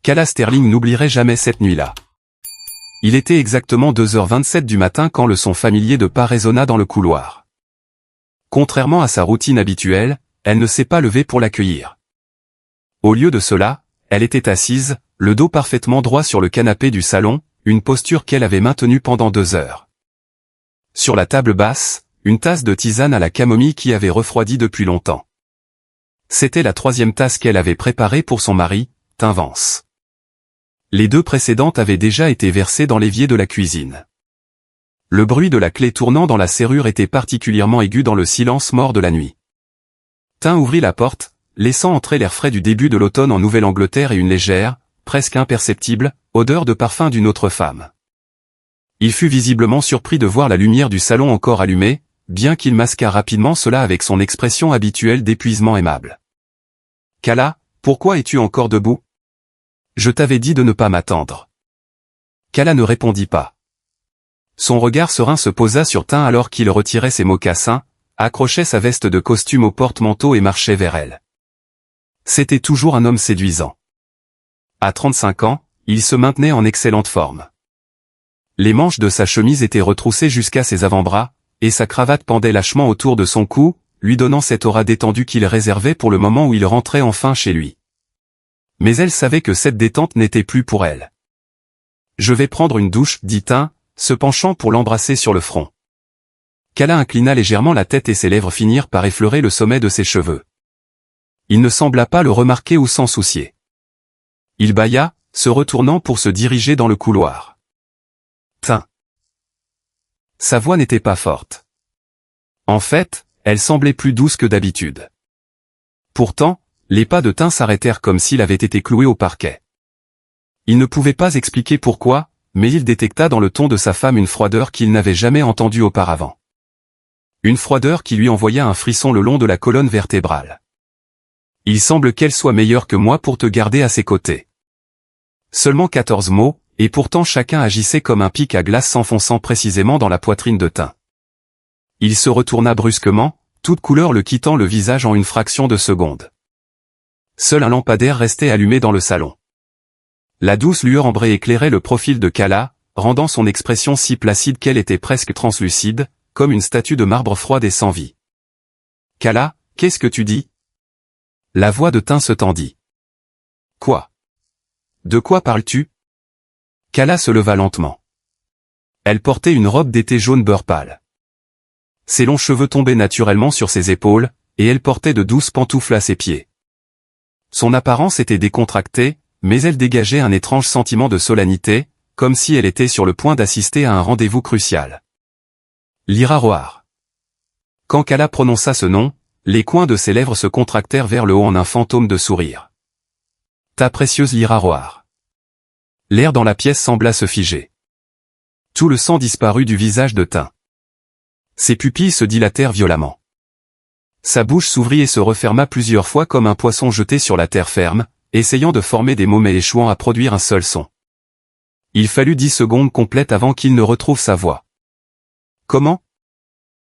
Calla Sterling n'oublierait jamais cette nuit-là. Il était exactement 2h27 du matin quand le son familier de pas résonna dans le couloir. Contrairement à sa routine habituelle, elle ne s'est pas levée pour l'accueillir. Au lieu de cela, elle était assise, le dos parfaitement droit sur le canapé du salon, une posture qu'elle avait maintenue pendant 2 heures. Sur la table basse, une tasse de tisane à la camomille qui avait refroidi depuis longtemps. C'était la 3e tasse qu'elle avait préparée pour son mari, Tim Vance. Les 2 précédentes avaient déjà été versées dans l'évier de la cuisine. Le bruit de la clé tournant dans la serrure était particulièrement aigu dans le silence mort de la nuit. Tim ouvrit la porte, laissant entrer l'air frais du début de l'automne en Nouvelle-Angleterre et une légère, presque imperceptible, odeur de parfum d'une autre femme. Il fut visiblement surpris de voir la lumière du salon encore allumée, bien qu'il masquât rapidement cela avec son expression habituelle d'épuisement aimable. « Calla, pourquoi es-tu encore debout ? Je t'avais dit de ne pas m'attendre. » Calla ne répondit pas. Son regard serein se posa sur Tim alors qu'il retirait ses mocassins, accrochait sa veste de costume au porte-manteau et marchait vers elle. C'était toujours un homme séduisant. À 35 ans, il se maintenait en excellente forme. Les manches de sa chemise étaient retroussées jusqu'à ses avant-bras, et sa cravate pendait lâchement autour de son cou, lui donnant cette aura détendue qu'il réservait pour le moment où il rentrait enfin chez lui. Mais elle savait que cette détente n'était plus pour elle. « Je vais prendre une douche, dit Tim, se penchant pour l'embrasser sur le front. Calla inclina légèrement la tête et ses lèvres finirent par effleurer le sommet de ses cheveux. Il ne sembla pas le remarquer ou s'en soucier. Il bâilla, se retournant pour se diriger dans le couloir. Tim. Sa voix n'était pas forte. En fait, elle semblait plus douce que d'habitude. Pourtant, les pas de Tim s'arrêtèrent comme s'il avait été cloué au parquet. Il ne pouvait pas expliquer pourquoi, mais il détecta dans le ton de sa femme une froideur qu'il n'avait jamais entendue auparavant. Une froideur qui lui envoya un frisson le long de la colonne vertébrale. « Il semble qu'elle soit meilleure que moi pour te garder à ses côtés. » Seulement 14 mots, et pourtant chacun agissait comme un pic à glace s'enfonçant précisément dans la poitrine de Tim. Il se retourna brusquement, toute couleur le quittant le visage en une fraction de seconde. Seul un lampadaire restait allumé dans le salon. La douce lueur ambrée éclairait le profil de Calla, rendant son expression si placide qu'elle était presque translucide, comme une statue de marbre froide et sans vie. « Calla, qu'est-ce que tu dis ?» La voix de Tim se tendit. « Quoi ? De quoi parles-tu » Calla se leva lentement. Elle portait une robe d'été jaune beurre pâle. Ses longs cheveux tombaient naturellement sur ses épaules, et elle portait de douces pantoufles à ses pieds. Son apparence était décontractée, mais elle dégageait un étrange sentiment de solennité, comme si elle était sur le point d'assister à un rendez-vous crucial. Lyra Roar. Quand Calla prononça ce nom, les coins de ses lèvres se contractèrent vers le haut en un fantôme de sourire. Ta précieuse Lyra Roar. L'air dans la pièce sembla se figer. Tout le sang disparut du visage de Tim. Ses pupilles se dilatèrent violemment. Sa bouche s'ouvrit et se referma plusieurs fois comme un poisson jeté sur la terre ferme, essayant de former des mots mais échouant à produire un seul son. Il fallut 10 secondes complètes avant qu'il ne retrouve sa voix. Comment ?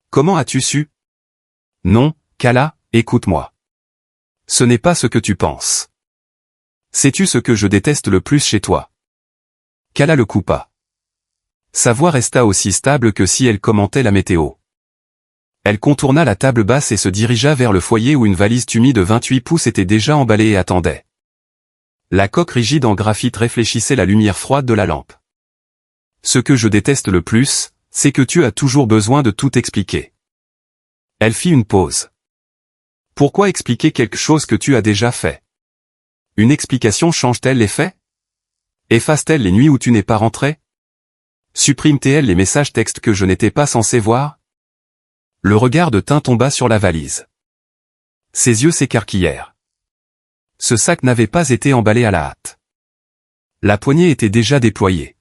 Comment as-tu su ? Non, Calla, écoute-moi. Ce n'est pas ce que tu penses. Sais-tu ce que je déteste le plus chez toi ? Calla le coupa. Sa voix resta aussi stable que si elle commentait la météo. Elle contourna la table basse et se dirigea vers le foyer où une valise tumie de 28 pouces était déjà emballée et attendait. La coque rigide en graphite réfléchissait la lumière froide de la lampe. Ce que je déteste le plus, c'est que tu as toujours besoin de tout expliquer. Elle fit une pause. Pourquoi expliquer quelque chose que tu as déjà fait ? Une explication change-t-elle les faits ? Efface-t-elle les nuits où tu n'es pas rentré ? Supprime-t-elle les messages textes que je n'étais pas censé voir ? Le regard de Tim tomba sur la valise. Ses yeux s'écarquillèrent. Ce sac n'avait pas été emballé à la hâte. La poignée était déjà déployée.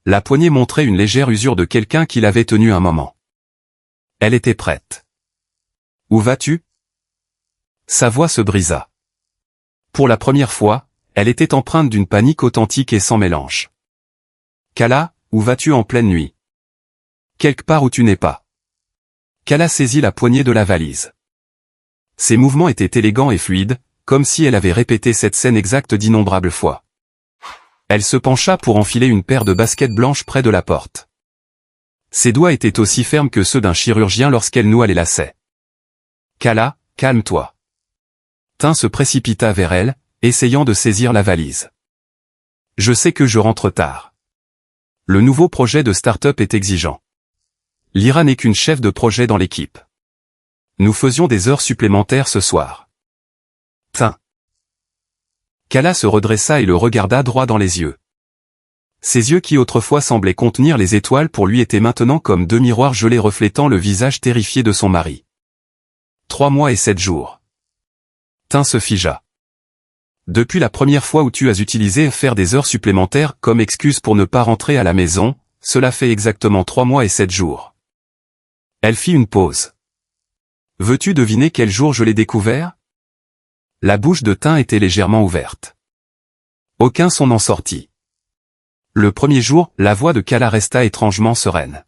La poignée montrait une légère usure de quelqu'un qui l'avait tenue un moment. Elle était prête. Où vas-tu ? Sa voix se brisa. Pour la première fois, elle était empreinte d'une panique authentique et sans mélange. Calla, où vas-tu en pleine nuit ? Quelque part où tu n'es pas. Calla saisit la poignée de la valise. Ses mouvements étaient élégants et fluides, comme si elle avait répété cette scène exacte d'innombrables fois. Elle se pencha pour enfiler une paire de baskets blanches près de la porte. Ses doigts étaient aussi fermes que ceux d'un chirurgien lorsqu'elle noua les lacets. Kala, calme-toi. Tim se précipita vers elle, essayant de saisir la valise. Je sais que je rentre tard. Le nouveau projet de start-up est exigeant. Lyra n'est qu'une chef de projet dans l'équipe. Nous faisions des heures supplémentaires ce soir. Tim. Kala se redressa et le regarda droit dans les yeux. Ses yeux qui autrefois semblaient contenir les étoiles pour lui étaient maintenant comme deux miroirs gelés reflétant le visage terrifié de son mari. 3 mois et 7 jours. Tim se figea. Depuis la première fois où tu as utilisé faire des heures supplémentaires comme excuse pour ne pas rentrer à la maison, cela fait exactement 3 mois et 7 jours. Elle fit une pause. Veux-tu deviner quel jour je l'ai découvert? La bouche de Tim était légèrement ouverte. Aucun son n'en sortit. Le premier jour, la voix de Kala resta étrangement sereine.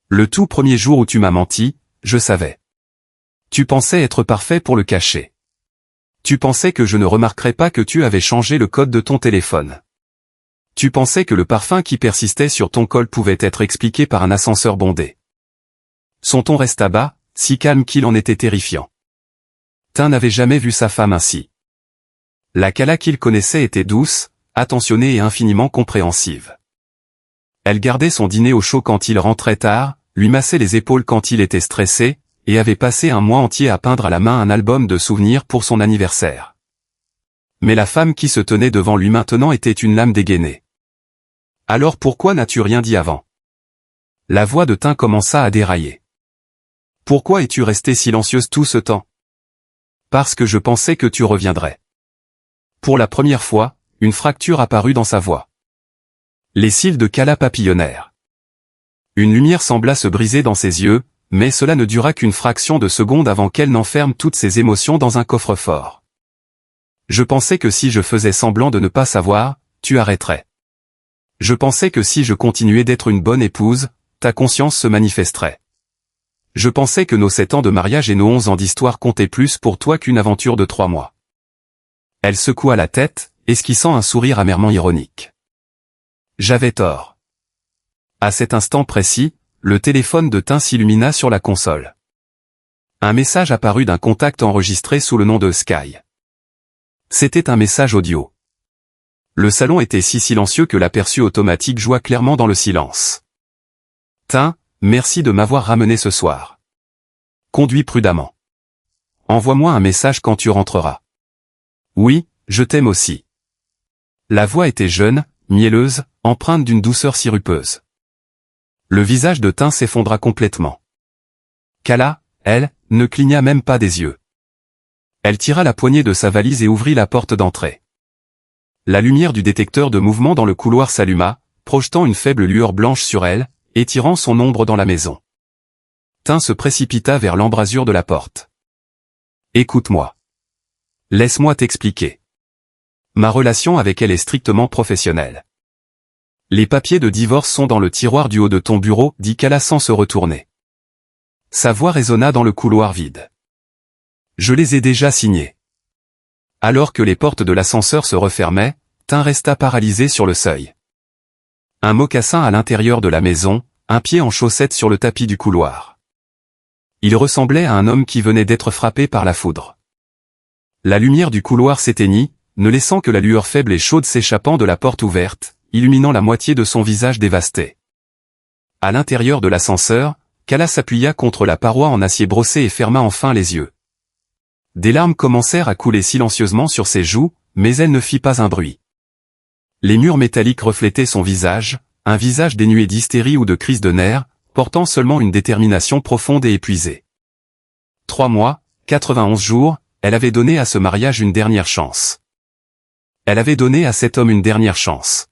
Le tout premier jour où tu m'as menti, je savais. Tu pensais être parfait pour le cacher. Tu pensais que je ne remarquerais pas que tu avais changé le code de ton téléphone. Tu pensais que le parfum qui persistait sur ton col pouvait être expliqué par un ascenseur bondé. Son ton resta bas, si calme qu'il en était terrifiant. Tim n'avait jamais vu sa femme ainsi. La Kala qu'il connaissait était douce, attentionnée et infiniment compréhensive. Elle gardait son dîner au chaud quand il rentrait tard, lui massait les épaules quand il était stressé, et avait passé un mois entier à peindre à la main un album de souvenirs pour son anniversaire. Mais la femme qui se tenait devant lui maintenant était une lame dégainée. Alors pourquoi n'as-tu rien dit avant? La voix de Tim commença à dérailler. Pourquoi es-tu restée silencieuse tout ce temps? Parce que je pensais que tu reviendrais. Pour la première fois, une fracture apparut dans sa voix. Les cils de Kala papillonnèrent. Une lumière sembla se briser dans ses yeux, mais cela ne dura qu'une fraction de seconde avant qu'elle n'enferme toutes ses émotions dans un coffre-fort. Je pensais que si je faisais semblant de ne pas savoir, tu arrêterais. Je pensais que si je continuais d'être une bonne épouse, ta conscience se manifesterait. Je pensais que nos 7 ans de mariage et nos 11 ans d'histoire comptaient plus pour toi qu'une aventure de 3 mois. Elle secoua la tête, esquissant un sourire amèrement ironique. J'avais tort. À cet instant précis, le téléphone de Tim s'illumina sur la console. Un message apparut d'un contact enregistré sous le nom de Sky. C'était un message audio. Le salon était si silencieux que l'aperçu automatique joua clairement dans le silence. Tim, merci de m'avoir ramené ce soir. Conduis prudemment. Envoie-moi un message quand tu rentreras. Oui, je t'aime aussi. La voix était jeune, mielleuse, empreinte d'une douceur sirupeuse. Le visage de Tim s'effondra complètement. Kala, elle, ne cligna même pas des yeux. Elle tira la poignée de sa valise et ouvrit la porte d'entrée. La lumière du détecteur de mouvement dans le couloir s'alluma, projetant une faible lueur blanche sur elle, étirant son ombre dans la maison. Tim se précipita vers l'embrasure de la porte. Écoute-moi. Laisse-moi t'expliquer. Ma relation avec elle est strictement professionnelle. Les papiers de divorce sont dans le tiroir du haut de ton bureau, dit Kala sans se retourner. Sa voix résonna dans le couloir vide. Je les ai déjà signés. Alors que les portes de l'ascenseur se refermaient, Tim resta paralysé sur le seuil. Un mocassin à l'intérieur de la maison, un pied en chaussettes sur le tapis du couloir. Il ressemblait à un homme qui venait d'être frappé par la foudre. La lumière du couloir s'éteignit, ne laissant que la lueur faible et chaude s'échappant de la porte ouverte, illuminant la moitié de son visage dévasté. À l'intérieur de l'ascenseur, Kala s'appuya contre la paroi en acier brossé et ferma enfin les yeux. Des larmes commencèrent à couler silencieusement sur ses joues, mais elle ne fit pas un bruit. Les murs métalliques reflétaient son visage, un visage dénué d'hystérie ou de crise de nerfs, portant seulement une détermination profonde et épuisée. 3 mois, 91 jours, elle avait donné à ce mariage une dernière chance. Elle avait donné à cet homme une dernière chance.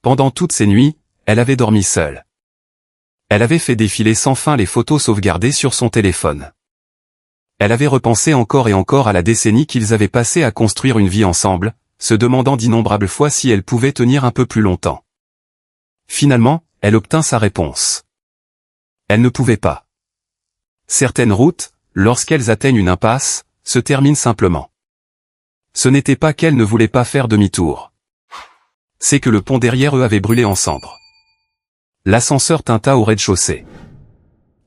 Pendant toutes ces nuits, elle avait dormi seule. Elle avait fait défiler sans fin les photos sauvegardées sur son téléphone. Elle avait repensé encore et encore à la décennie qu'ils avaient passée à construire une vie ensemble, se demandant d'innombrables fois si elle pouvait tenir un peu plus longtemps. Finalement, elle obtint sa réponse. Elle ne pouvait pas. Certaines routes, lorsqu'elles atteignent une impasse, se terminent simplement. Ce n'était pas qu'elle ne voulait pas faire demi-tour. C'est que le pont derrière eux avait brûlé en cendres. L'ascenseur tinta au rez-de-chaussée.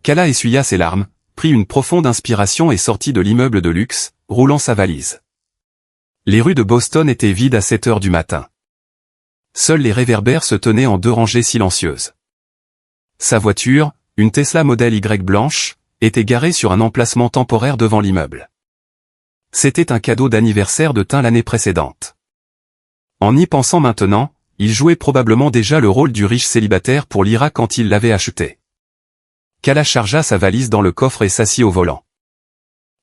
Kala essuya ses larmes, prit une profonde inspiration et sortit de l'immeuble de luxe, roulant sa valise. Les rues de Boston étaient vides à 7 heures du matin. Seuls les réverbères se tenaient en 2 rangées silencieuses. Sa voiture, une Tesla Model Y blanche, était garée sur un emplacement temporaire devant l'immeuble. C'était un cadeau d'anniversaire de Tim l'année précédente. En y pensant maintenant, il jouait probablement déjà le rôle du riche célibataire pour l'Ira quand il l'avait acheté. Kala chargea sa valise dans le coffre et s'assit au volant.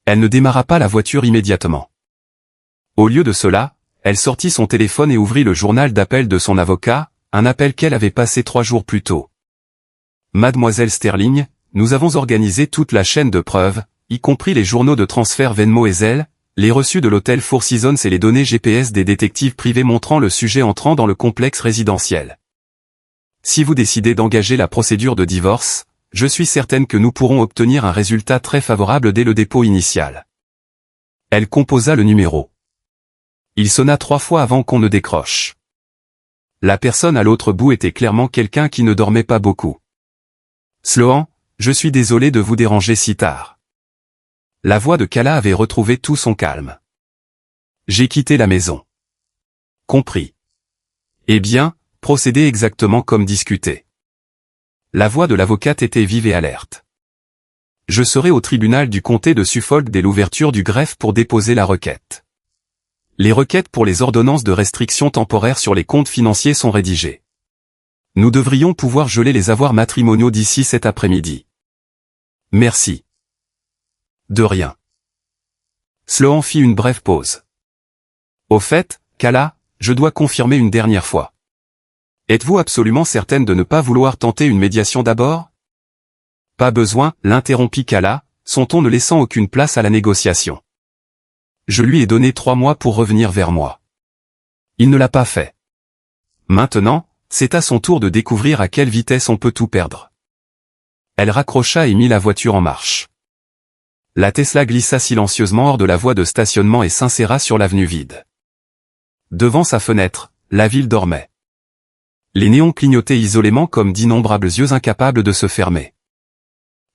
Elle ne démarra pas la voiture immédiatement. Au lieu de cela, elle sortit son téléphone et ouvrit le journal d'appel de son avocat, un appel qu'elle avait passé 3 jours plus tôt. Mademoiselle Sterling, nous avons organisé toute la chaîne de preuves, y compris les journaux de transfert Venmo et Zelle, les reçus de l'hôtel Four Seasons et les données GPS des détectives privés montrant le sujet entrant dans le complexe résidentiel. Si vous décidez d'engager la procédure de divorce, je suis certaine que nous pourrons obtenir un résultat très favorable dès le dépôt initial. Elle composa le numéro. Il sonna 3 fois avant qu'on ne décroche. La personne à l'autre bout était clairement quelqu'un qui ne dormait pas beaucoup. Sloan, je suis désolé de vous déranger si tard. La voix de Kala avait retrouvé tout son calme. J'ai quitté la maison. Compris. Eh bien, procédez exactement comme discuté. La voix de l'avocate était vive et alerte. Je serai au tribunal du comté de Suffolk dès l'ouverture du greffe pour déposer la requête. Les requêtes pour les ordonnances de restriction temporaire sur les comptes financiers sont rédigées. Nous devrions pouvoir geler les avoirs matrimoniaux d'ici cet après-midi. Merci. De rien. Sloan fit une brève pause. Au fait, Kala, je dois confirmer une dernière fois. Êtes-vous absolument certaine de ne pas vouloir tenter une médiation d'abord? Pas besoin, l'interrompit Kala, son ton ne laissant aucune place à la négociation. Je lui ai donné 3 mois pour revenir vers moi. Il ne l'a pas fait. Maintenant, c'est à son tour de découvrir à quelle vitesse on peut tout perdre. Elle raccrocha et mit la voiture en marche. La Tesla glissa silencieusement hors de la voie de stationnement et s'inséra sur l'avenue vide. Devant sa fenêtre, la ville dormait. Les néons clignotaient isolément comme d'innombrables yeux incapables de se fermer.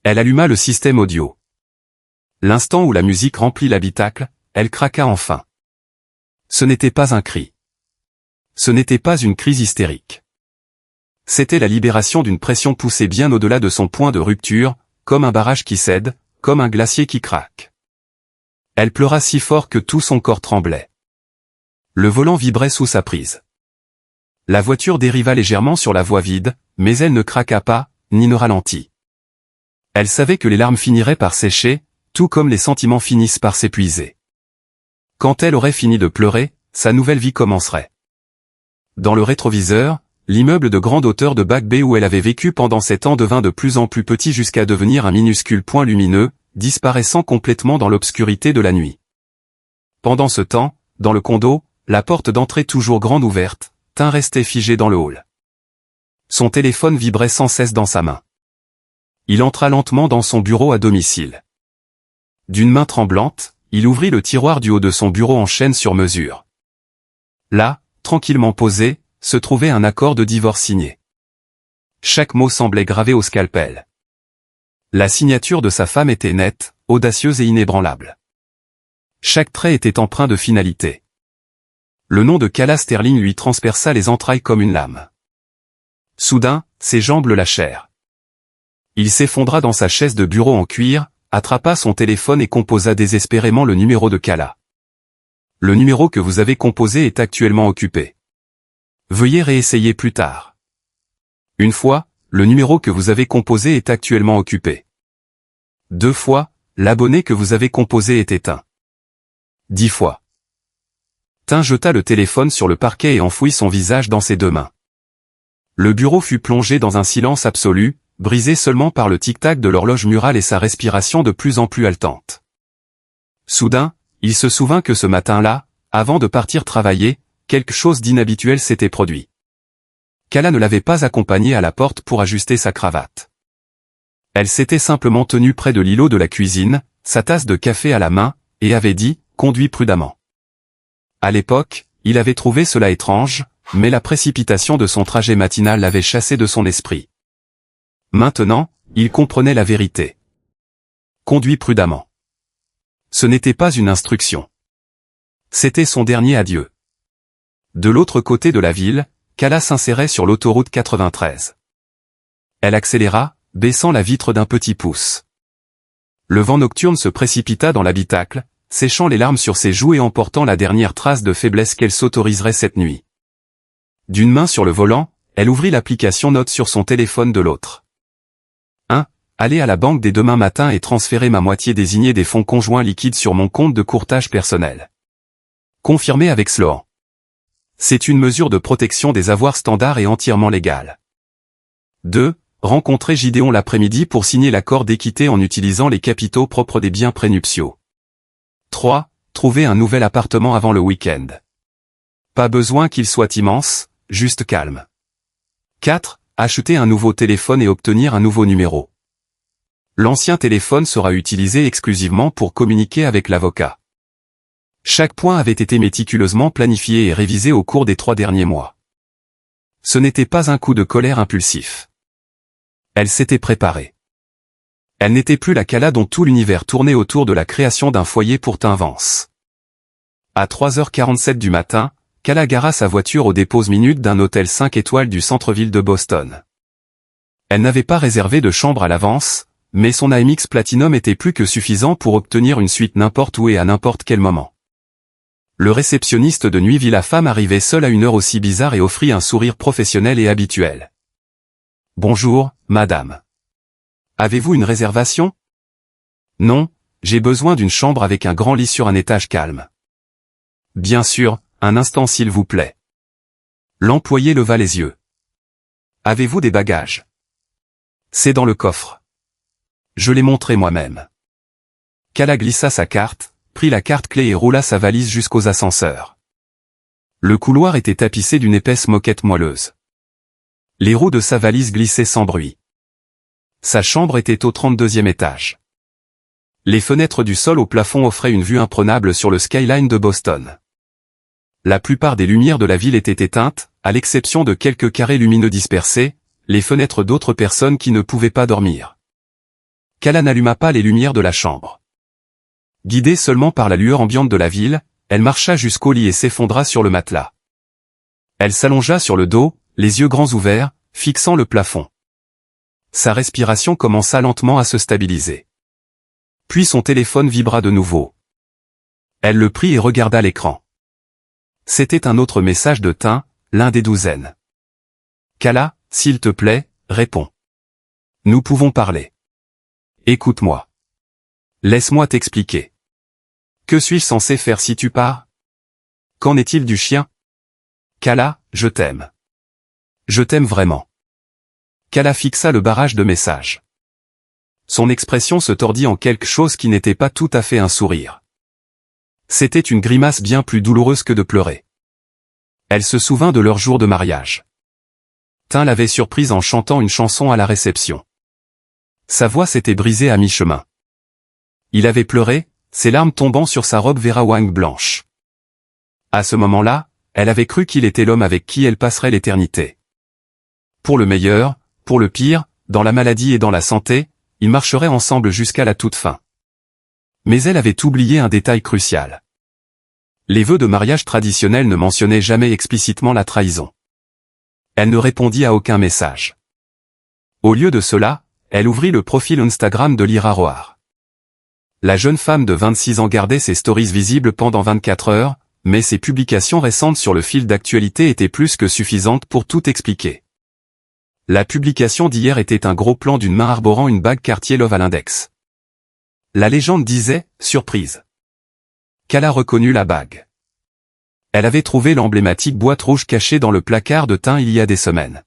Elle alluma le système audio. L'instant où la musique remplit l'habitacle, elle craqua enfin. Ce n'était pas un cri. Ce n'était pas une crise hystérique. C'était la libération d'une pression poussée bien au-delà de son point de rupture, comme un barrage qui cède, comme un glacier qui craque. Elle pleura si fort que tout son corps tremblait. Le volant vibrait sous sa prise. La voiture dériva légèrement sur la voie vide, mais elle ne craqua pas, ni ne ralentit. Elle savait que les larmes finiraient par sécher, tout comme les sentiments finissent par s'épuiser. Quand elle aurait fini de pleurer, sa nouvelle vie commencerait. Dans le rétroviseur, l'immeuble de grande hauteur de Back Bay où elle avait vécu pendant 7 ans devint de plus en plus petit jusqu'à devenir un minuscule point lumineux, disparaissant complètement dans l'obscurité de la nuit. Pendant ce temps, dans le condo, la porte d'entrée toujours grande ouverte, Tim restait figé dans le hall. Son téléphone vibrait sans cesse dans sa main. Il entra lentement dans son bureau à domicile. D'une main tremblante, il ouvrit le tiroir du haut de son bureau en chaîne sur mesure. Là, tranquillement posé, se trouvait un accord de divorce signé. Chaque mot semblait gravé au scalpel. La signature de sa femme était nette, audacieuse et inébranlable. Chaque trait était empreint de finalité. Le nom de Kala Sterling lui transperça les entrailles comme une lame. Soudain, ses jambes le lâchèrent. Il s'effondra dans sa chaise de bureau en cuir, attrapa son téléphone et composa désespérément le numéro de Kala. Le numéro que vous avez composé est actuellement occupé. Veuillez réessayer plus tard. Une fois, le numéro que vous avez composé est actuellement occupé. 2 fois, l'abonné que vous avez composé est éteint. 10 fois. Tim jeta le téléphone sur le parquet et enfouit son visage dans ses 2 mains. Le bureau fut plongé dans un silence absolu, brisé seulement par le tic-tac de l'horloge murale et sa respiration de plus en plus haletante. Soudain, il se souvint que ce matin-là, avant de partir travailler, quelque chose d'inhabituel s'était produit. Kala ne l'avait pas accompagné à la porte pour ajuster sa cravate. Elle s'était simplement tenue près de l'îlot de la cuisine, sa tasse de café à la main, et avait dit « Conduis prudemment ». À l'époque, il avait trouvé cela étrange, mais la précipitation de son trajet matinal l'avait chassé de son esprit. Maintenant, il comprenait la vérité. Conduis prudemment. Ce n'était pas une instruction. C'était son dernier adieu. De l'autre côté de la ville, Kala s'insérait sur l'autoroute 93. Elle accéléra, baissant la vitre d'un petit pouce. Le vent nocturne se précipita dans l'habitacle, séchant les larmes sur ses joues et emportant la dernière trace de faiblesse qu'elle s'autoriserait cette nuit. D'une main sur le volant, elle ouvrit l'application Notes sur son téléphone de l'autre. 1. Aller à la banque dès demain matin et transférer ma moitié désignée des fonds conjoints liquides sur mon compte de courtage personnel. Confirmé avec Sloan. C'est une mesure de protection des avoirs standard et entièrement légale. 2. Rencontrer Gideon l'après-midi pour signer l'accord d'équité en utilisant les capitaux propres des biens prénuptiaux. 3. Trouver un nouvel appartement avant le week-end. Pas besoin qu'il soit immense, juste calme. 4. Acheter un nouveau téléphone et obtenir un nouveau numéro. L'ancien téléphone sera utilisé exclusivement pour communiquer avec l'avocat. Chaque point avait été méticuleusement planifié et révisé au cours des 3 derniers mois. Ce n'était pas un coup de colère impulsif. Elle s'était préparée. Elle n'était plus la Kala dont tout l'univers tournait autour de la création d'un foyer pour Tim Vance. À 3h47 du matin, Kala gara sa voiture aux déposes minutes d'un hôtel 5 étoiles du centre-ville de Boston. Elle n'avait pas réservé de chambre à l'avance, mais son AMX Platinum était plus que suffisant pour obtenir une suite n'importe où et à n'importe quel moment. Le réceptionniste de nuit vit la femme arriver seule à une heure aussi bizarre et offrit un sourire professionnel et habituel. « Bonjour, madame. Avez-vous une réservation ? » ? « Non, j'ai besoin d'une chambre avec un grand lit sur un étage calme. »« Bien sûr, un instant s'il vous plaît. » L'employé leva les yeux. « Avez-vous des bagages ? » ?»« C'est dans le coffre. »« Je l'ai montré moi-même. » Kala glissa sa carte, prit la carte-clé et roula sa valise jusqu'aux ascenseurs. Le couloir était tapissé d'une épaisse moquette moelleuse. Les roues de sa valise glissaient sans bruit. Sa chambre était au 32e étage. Les fenêtres du sol au plafond offraient une vue imprenable sur le skyline de Boston. La plupart des lumières de la ville étaient éteintes, à l'exception de quelques carrés lumineux dispersés, les fenêtres d'autres personnes qui ne pouvaient pas dormir. Kala n'alluma pas les lumières de la chambre. Guidée seulement par la lueur ambiante de la ville, elle marcha jusqu'au lit et s'effondra sur le matelas. Elle s'allongea sur le dos, les yeux grands ouverts, fixant le plafond. Sa respiration commença lentement à se stabiliser. Puis son téléphone vibra de nouveau. Elle le prit et regarda l'écran. C'était un autre message de Tim, l'un des douzaines. « Kala, s'il te plaît, réponds. Nous pouvons parler. Écoute-moi. Laisse-moi t'expliquer. Que suis-je censé faire si tu pars? Qu'en est-il du chien? Kala, je t'aime. Je t'aime vraiment. » Kala fixa le barrage de messages. Son expression se tordit en quelque chose qui n'était pas tout à fait un sourire. C'était une grimace bien plus douloureuse que de pleurer. Elle se souvint de leur jour de mariage. Tim l'avait surprise en chantant une chanson à la réception. Sa voix s'était brisée à mi-chemin. Il avait pleuré, ses larmes tombant sur sa robe Vera-Wang blanche. À ce moment-là, elle avait cru qu'il était l'homme avec qui elle passerait l'éternité. Pour le meilleur, pour le pire, dans la maladie et dans la santé, ils marcheraient ensemble jusqu'à la toute fin. Mais elle avait oublié un détail crucial. Les vœux de mariage traditionnels ne mentionnaient jamais explicitement la trahison. Elle ne répondit à aucun message. Au lieu de cela, elle ouvrit le profil Instagram de Lyra Roar. La jeune femme de 26 ans gardait ses stories visibles pendant 24 heures, mais ses publications récentes sur le fil d'actualité étaient plus que suffisantes pour tout expliquer. La publication d'hier était un gros plan d'une main arborant une bague Cartier Love à l'index. La légende disait « Surprise ». Kala reconnut la bague. Elle avait trouvé l'emblématique boîte rouge cachée dans le placard de Tim il y a des semaines.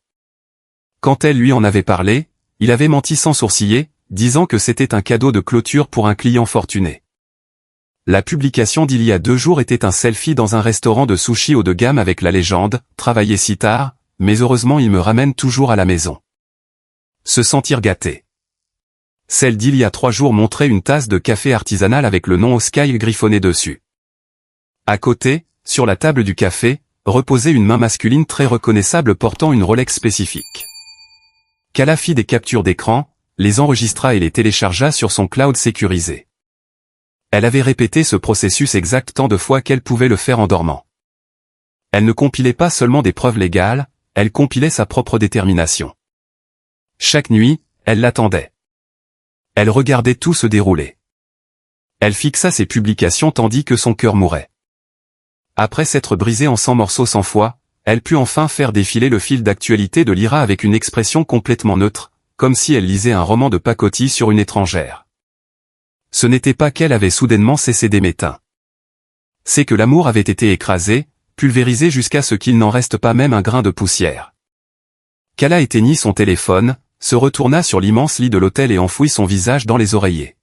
Quand elle lui en avait parlé, il avait menti sans sourciller, disant que c'était un cadeau de clôture pour un client fortuné. La publication d'il y a 2 jours était un selfie dans un restaurant de sushi haut de gamme avec la légende « Travailler si tard, mais heureusement il me ramène toujours à la maison ». Se sentir gâté. Celle d'il y a 3 jours montrait une tasse de café artisanal avec le nom Oskai griffonné dessus. À côté, sur la table du café, reposait une main masculine très reconnaissable portant une Rolex spécifique. Kala fit des captures d'écran, les enregistra et les téléchargea sur son cloud sécurisé. Elle avait répété ce processus exact tant de fois qu'elle pouvait le faire en dormant. Elle ne compilait pas seulement des preuves légales, elle compilait sa propre détermination. Chaque nuit, elle l'attendait. Elle regardait tout se dérouler. Elle fixa ses publications tandis que son cœur mourait. Après s'être brisée en 100 morceaux 100 fois, elle put enfin faire défiler le fil d'actualité de Lyra avec une expression complètement neutre, comme si elle lisait un roman de pacotille sur une étrangère. Ce n'était pas qu'elle avait soudainement cessé d'aimer Tin. C'est que l'amour avait été écrasé, pulvérisé jusqu'à ce qu'il n'en reste pas même un grain de poussière. Kala éteignit son téléphone, se retourna sur l'immense lit de l'hôtel et enfouit son visage dans les oreillers.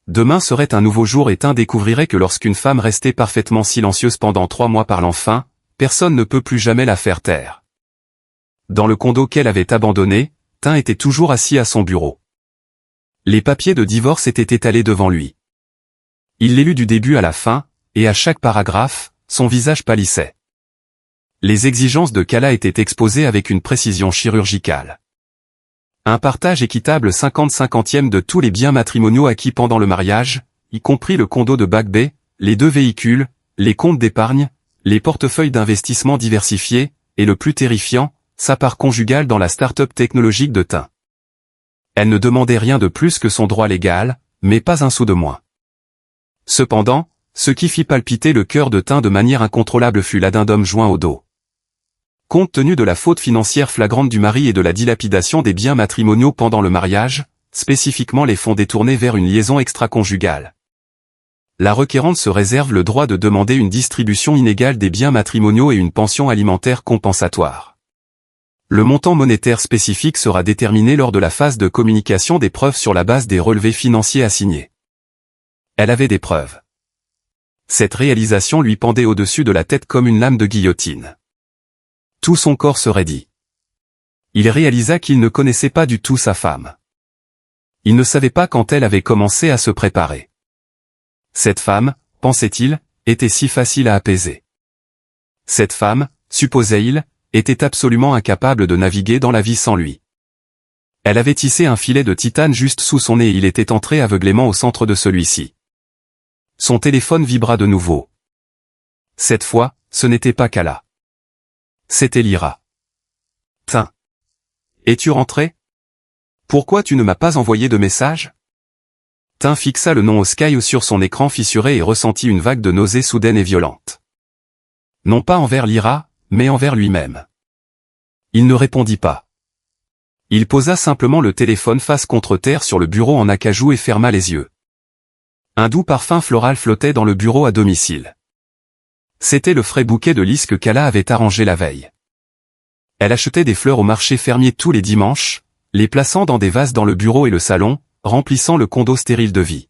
Demain serait un nouveau jour et Tin découvrirait que lorsqu'une femme restait parfaitement silencieuse pendant 3 mois parle enfin, personne ne peut plus jamais la faire taire. Dans le condo qu'elle avait abandonné, Tin était toujours assis à son bureau. Les papiers de divorce étaient étalés devant lui. Il les lut du début à la fin, et à chaque paragraphe, son visage pâlissait. Les exigences de Kala étaient exposées avec une précision chirurgicale. Un partage équitable 50-50e de tous les biens matrimoniaux acquis pendant le mariage, y compris le condo de Back Bay, les 2 véhicules, les comptes d'épargne, les portefeuilles d'investissement diversifiés, et le plus terrifiant, sa part conjugale dans la start-up technologique de Tin. Elle ne demandait rien de plus que son droit légal, mais pas un sou de moins. Cependant, ce qui fit palpiter le cœur de Tin de manière incontrôlable fut l'addendum joint au dos. Compte tenu de la faute financière flagrante du mari et de la dilapidation des biens matrimoniaux pendant le mariage, spécifiquement les fonds détournés vers une liaison extra-conjugale, la requérante se réserve le droit de demander une distribution inégale des biens matrimoniaux et une pension alimentaire compensatoire. Le montant monétaire spécifique sera déterminé lors de la phase de communication des preuves sur la base des relevés financiers assignés. Elle avait des preuves. Cette réalisation lui pendait au-dessus de la tête comme une lame de guillotine. Tout son corps se raidit. Il réalisa qu'il ne connaissait pas du tout sa femme. Il ne savait pas quand elle avait commencé à se préparer. Cette femme, pensait-il, était si facile à apaiser. Cette femme, supposait-il, était absolument incapable de naviguer dans la vie sans lui. Elle avait tissé un filet de titane juste sous son nez et il était entré aveuglément au centre de celui-ci. Son téléphone vibra de nouveau. Cette fois, ce n'était pas Kala. C'était Lyra. Tin. Es-tu rentré? Pourquoi tu ne m'as pas envoyé de message? Tin fixa le nom au Sky sur son écran fissuré et ressentit une vague de nausée soudaine et violente. Non pas envers Lyra, mais envers lui-même. Il ne répondit pas. Il posa simplement le téléphone face contre terre sur le bureau en acajou et ferma les yeux. Un doux parfum floral flottait dans le bureau à domicile. C'était le frais bouquet de lys que Kala avait arrangé la veille. Elle achetait des fleurs au marché fermier tous les dimanches, les plaçant dans des vases dans le bureau et le salon, remplissant le condo stérile de vie.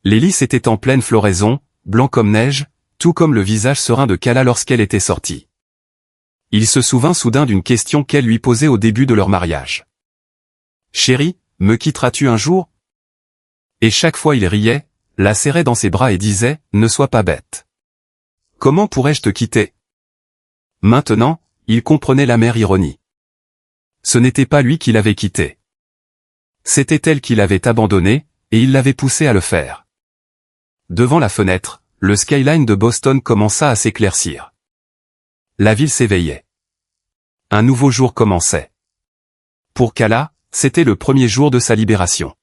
Les lys étaient en pleine floraison, blancs comme neige, tout comme le visage serein de Kala lorsqu'elle était sortie. Il se souvint soudain d'une question qu'elle lui posait au début de leur mariage. « Chérie, me quitteras-tu un jour ?» Et chaque fois il riait, la serrait dans ses bras et disait « Ne sois pas bête. Comment pourrais-je te quitter ?» Maintenant, il comprenait l'amère ironie. Ce n'était pas lui qui l'avait quittée. C'était elle qui l'avait abandonné, et il l'avait poussé à le faire. Devant la fenêtre, le skyline de Boston commença à s'éclaircir. La ville s'éveillait. Un nouveau jour commençait. Pour Kala, c'était le premier jour de sa libération.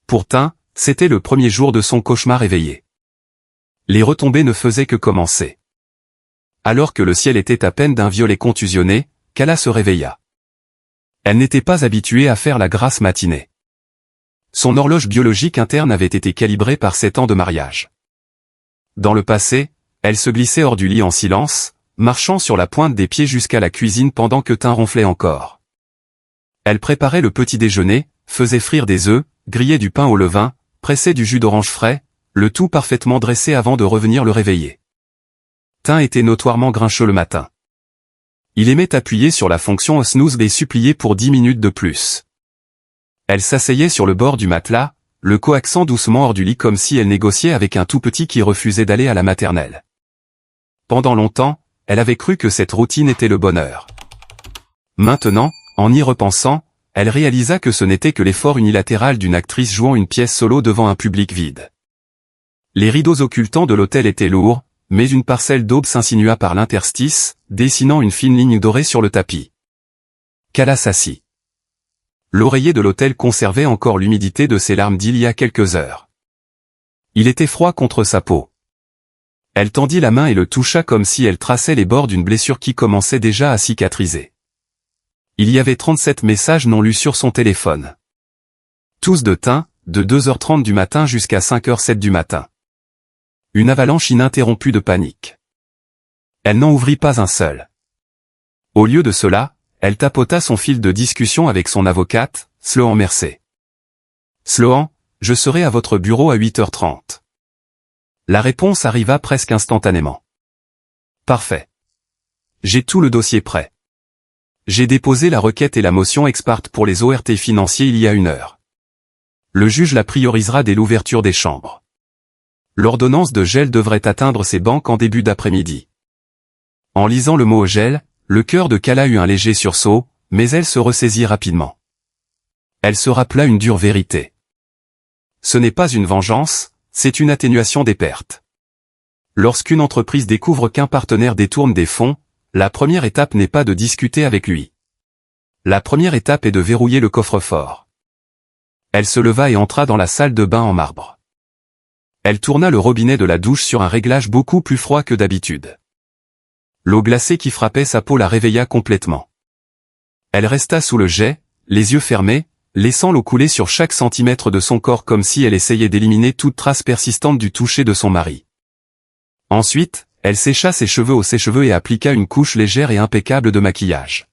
Pour Tin, c'était le premier jour de son cauchemar éveillé. Les retombées ne faisaient que commencer. Alors que le ciel était à peine d'un violet contusionné, Kala se réveilla. Elle n'était pas habituée à faire la grasse matinée. Son horloge biologique interne avait été calibrée par 7 ans de mariage. Dans le passé, elle se glissait hors du lit en silence, marchant sur la pointe des pieds jusqu'à la cuisine pendant que Tin ronflait encore. Elle préparait le petit déjeuner, faisait frire des œufs, grillait du pain au levain, pressait du jus d'orange frais, le tout parfaitement dressé avant de revenir le réveiller. Tin était notoirement grincheux le matin. Il aimait appuyer sur la fonction snooze et supplier pour 10 minutes de plus. Elle s'asseyait sur le bord du matelas, le coaxant doucement hors du lit comme si elle négociait avec un tout petit qui refusait d'aller à la maternelle. Pendant longtemps, elle avait cru que cette routine était le bonheur. Maintenant, en y repensant, elle réalisa que ce n'était que l'effort unilatéral d'une actrice jouant une pièce solo devant un public vide. Les rideaux occultants de l'hôtel étaient lourds, mais une parcelle d'aube s'insinua par l'interstice, dessinant une fine ligne dorée sur le tapis. Kala s'assit. L'oreiller de l'hôtel conservait encore l'humidité de ses larmes d'il y a quelques heures. Il était froid contre sa peau. Elle tendit la main et le toucha comme si elle traçait les bords d'une blessure qui commençait déjà à cicatriser. Il y avait 37 messages non lus sur son téléphone. Tous de Tin, de 2h30 du matin jusqu'à 5h07 du matin. Une avalanche ininterrompue de panique. Elle n'en ouvrit pas un seul. Au lieu de cela, elle tapota son fil de discussion avec son avocate, Sloan Mercer. « Sloan, je serai à votre bureau à 8h30. » La réponse arriva presque instantanément. « Parfait. J'ai tout le dossier prêt. J'ai déposé la requête et la motion ex parte pour les ORT financiers il y a 1 heure. Le juge la priorisera dès l'ouverture des chambres. L'ordonnance de gel devrait atteindre ses banques en début d'après-midi. » En lisant le mot gel, le cœur de Kala eut un léger sursaut, mais elle se ressaisit rapidement. Elle se rappela une dure vérité. Ce n'est pas une vengeance, c'est une atténuation des pertes. Lorsqu'une entreprise découvre qu'un partenaire détourne des fonds, la première étape n'est pas de discuter avec lui. La première étape est de verrouiller le coffre-fort. Elle se leva et entra dans la salle de bain en marbre. Elle tourna le robinet de la douche sur un réglage beaucoup plus froid que d'habitude. L'eau glacée qui frappait sa peau la réveilla complètement. Elle resta sous le jet, les yeux fermés, laissant l'eau couler sur chaque centimètre de son corps comme si elle essayait d'éliminer toute trace persistante du toucher de son mari. Ensuite, elle sécha ses cheveux au sèche-cheveux et appliqua une couche légère et impeccable de maquillage.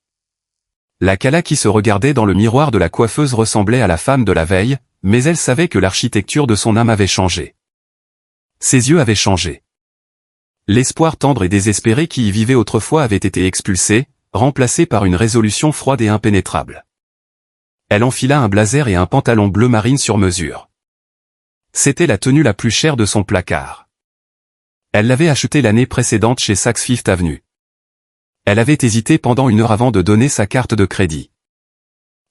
La Kala qui se regardait dans le miroir de la coiffeuse ressemblait à la femme de la veille, mais elle savait que l'architecture de son âme avait changé. Ses yeux avaient changé. L'espoir tendre et désespéré qui y vivait autrefois avait été expulsé, remplacé par une résolution froide et impénétrable. Elle enfila un blazer et un pantalon bleu marine sur mesure. C'était la tenue la plus chère de son placard. Elle l'avait achetée l'année précédente chez Saks Fifth Avenue. Elle avait hésité pendant 1 heure avant de donner sa carte de crédit.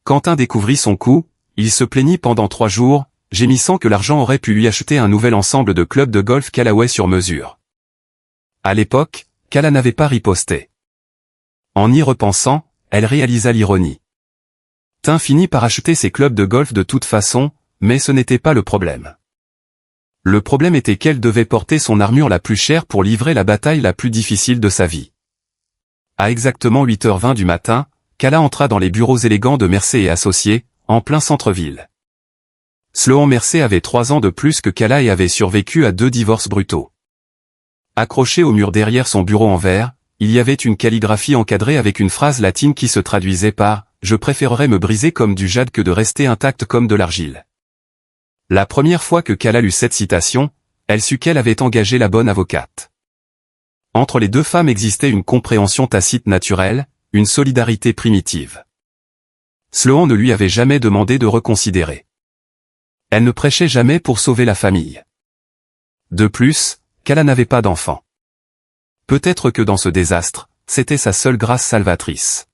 Quentin découvrit son coup, il se plaignit pendant 3 jours, gémissant que l'argent aurait pu lui acheter un nouvel ensemble de clubs de golf Callaway sur mesure. À l'époque, Kala n'avait pas riposté. En y repensant, elle réalisa l'ironie. Tin finit par acheter ses clubs de golf de toute façon, mais ce n'était pas le problème. Le problème était qu'elle devait porter son armure la plus chère pour livrer la bataille la plus difficile de sa vie. À exactement 8h20 du matin, Kala entra dans les bureaux élégants de Mercer et Associés, en plein centre-ville. Sloan Mercer avait 3 ans de plus que Kala et avait survécu à 2 divorces brutaux. Accroché au mur derrière son bureau en verre, il y avait une calligraphie encadrée avec une phrase latine qui se traduisait par « Je préférerais me briser comme du jade que de rester intact comme de l'argile ». La première fois que Kala lut cette citation, elle sut qu'elle avait engagé la bonne avocate. Entre les deux femmes existait une compréhension tacite naturelle, une solidarité primitive. Sloan ne lui avait jamais demandé de reconsidérer. Elle ne prêchait jamais pour sauver la famille. De plus, Kala n'avait pas d'enfant. Peut-être que dans ce désastre, c'était sa seule grâce salvatrice.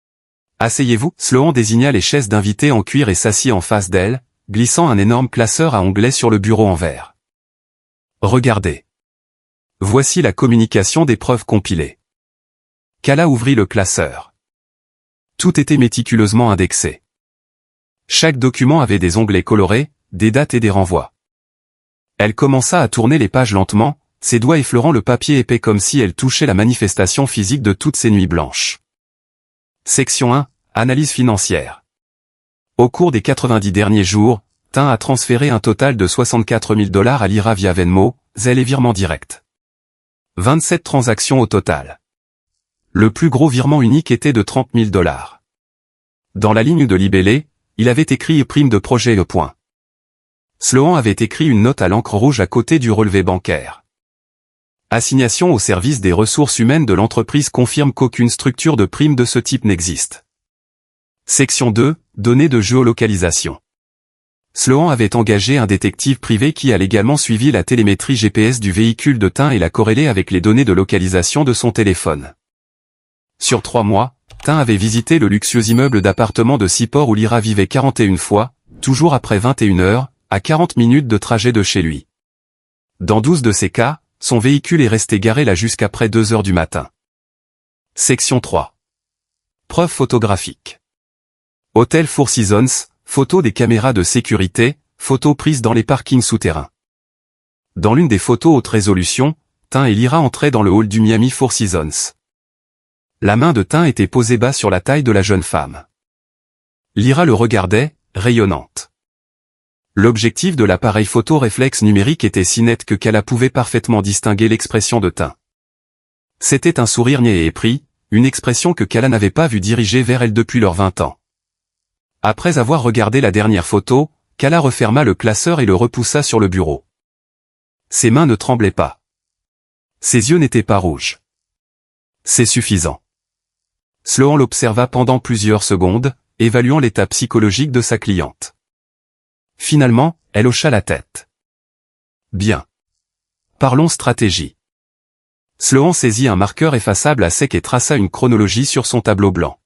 « Asseyez-vous » Sloan désigna les chaises d'invités en cuir et s'assit en face d'elle, glissant un énorme classeur à onglets sur le bureau en verre. « Regardez. Voici la communication des preuves compilées. » Kala ouvrit le classeur. Tout était méticuleusement indexé. Chaque document avait des onglets colorés, des dates et des renvois. Elle commença à tourner les pages lentement, ses doigts effleurant le papier épais comme si elle touchait la manifestation physique de toutes ces nuits blanches. Section 1. Analyse financière. Au cours des 90 derniers jours, Tin a transféré un total de 64 000 $ à Lyra via Venmo, Zelle et virement direct. 27 transactions au total. Le plus gros virement unique était de 30 000 $. Dans la ligne de libellé, il avait écrit prime de projet E. Sloan avait écrit une note à l'encre rouge à côté du relevé bancaire. Assignation au service des ressources humaines de l'entreprise confirme qu'aucune structure de prime de ce type n'existe. Section 2. Données de géolocalisation. Sloan avait engagé un détective privé qui a légalement suivi la télémétrie GPS du véhicule de Tin et l'a corrélé avec les données de localisation de son téléphone. Sur 3 mois, Tin avait visité le luxueux immeuble d'appartement de Seaport où Lyra vivait 41 fois, toujours après 21 heures, à 40 minutes de trajet de chez lui. Dans 12 de ces cas, son véhicule est resté garé là jusqu'après 2 heures du matin. Section 3. Preuves photographiques. Hôtel Four Seasons, photos des caméras de sécurité, photos prises dans les parkings souterrains. Dans l'une des photos haute résolution, Tin et Lyra entraient dans le hall du Miami Four Seasons. La main de Tin était posée bas sur la taille de la jeune femme. Lyra le regardait, rayonnante. L'objectif de l'appareil photo réflexe numérique était si net que Kala pouvait parfaitement distinguer l'expression de Tin. C'était un sourire niais et épris, une expression que Kala n'avait pas vue diriger vers elle depuis leurs 20 ans. Après avoir regardé la dernière photo, Kala referma le classeur et le repoussa sur le bureau. Ses mains ne tremblaient pas. Ses yeux n'étaient pas rouges. C'est suffisant. Sloan l'observa pendant plusieurs secondes, évaluant l'état psychologique de sa cliente. Finalement, elle hocha la tête. Bien. Parlons stratégie. Sloan saisit un marqueur effaçable à sec et traça une chronologie sur son tableau blanc.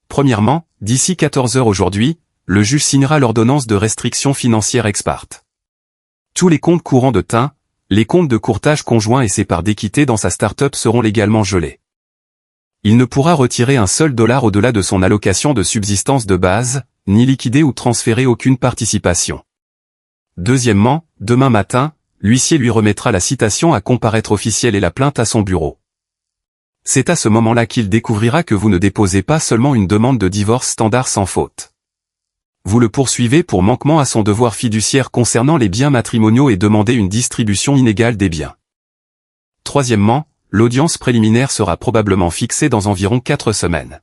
Premièrement, d'ici 14 heures aujourd'hui, le juge signera l'ordonnance de restriction financière ex parte. Tous les comptes courants de Tin, les comptes de courtage conjoint et ses parts d'équité dans sa start-up seront légalement gelés. Il ne pourra retirer un seul dollar au-delà de son allocation de subsistance de base, ni liquider ou transférer aucune participation. Deuxièmement, demain matin, l'huissier lui remettra la citation à comparaître officielle et la plainte à son bureau. C'est à ce moment-là qu'il découvrira que vous ne déposez pas seulement une demande de divorce standard sans faute. Vous le poursuivez pour manquement à son devoir fiduciaire concernant les biens matrimoniaux et demandez une distribution inégale des biens. Troisièmement, l'audience préliminaire sera probablement fixée dans environ 4 semaines.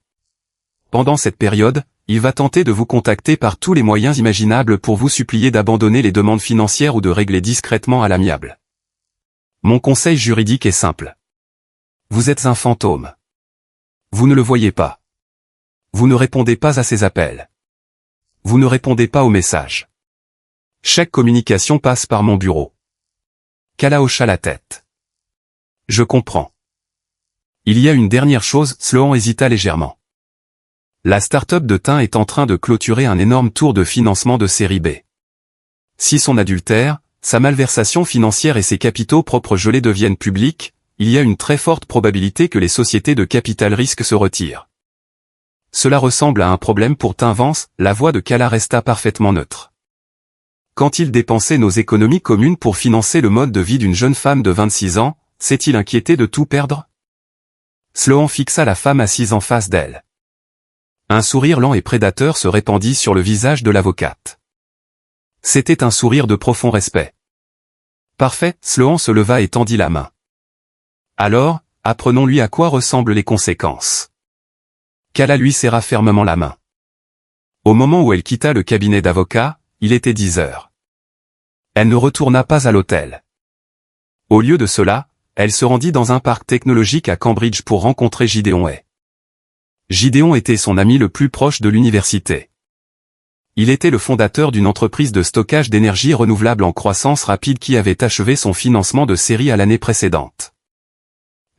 Pendant cette période, il va tenter de vous contacter par tous les moyens imaginables pour vous supplier d'abandonner les demandes financières ou de régler discrètement à l'amiable. Mon conseil juridique est simple. Vous êtes un fantôme. Vous ne le voyez pas. Vous ne répondez pas à ses appels. Vous ne répondez pas aux messages. Chaque communication passe par mon bureau. Kala hocha la tête. Je comprends. Il y a une dernière chose, Sloan hésita légèrement. La start-up de Tin est en train de clôturer un énorme tour de financement de série B. Si son adultère, sa malversation financière et ses capitaux propres gelés deviennent publics, il y a une très forte probabilité que les sociétés de capital risque se retirent. Cela ressemble à un problème pour Tin Vance, la voix de Kala resta parfaitement neutre. Quand-il dépensait nos économies communes pour financer le mode de vie d'une jeune femme de 26 ans, s'est-il inquiété de tout perdre? Sloan fixa la femme assise en face d'elle. Un sourire lent et prédateur se répandit sur le visage de l'avocate. C'était un sourire de profond respect. Parfait, Sloan se leva et tendit la main. Alors, apprenons-lui à quoi ressemblent les conséquences. Kala lui serra fermement la main. Au moment où elle quitta le cabinet d'avocat, il était 10 heures. Elle ne retourna pas à l'hôtel. Au lieu de cela, elle se rendit dans un parc technologique à Cambridge pour rencontrer Gideon Hay. Gideon était son ami le plus proche de l'université. Il était le fondateur d'une entreprise de stockage d'énergie renouvelable en croissance rapide qui avait achevé son financement de série à l'année précédente.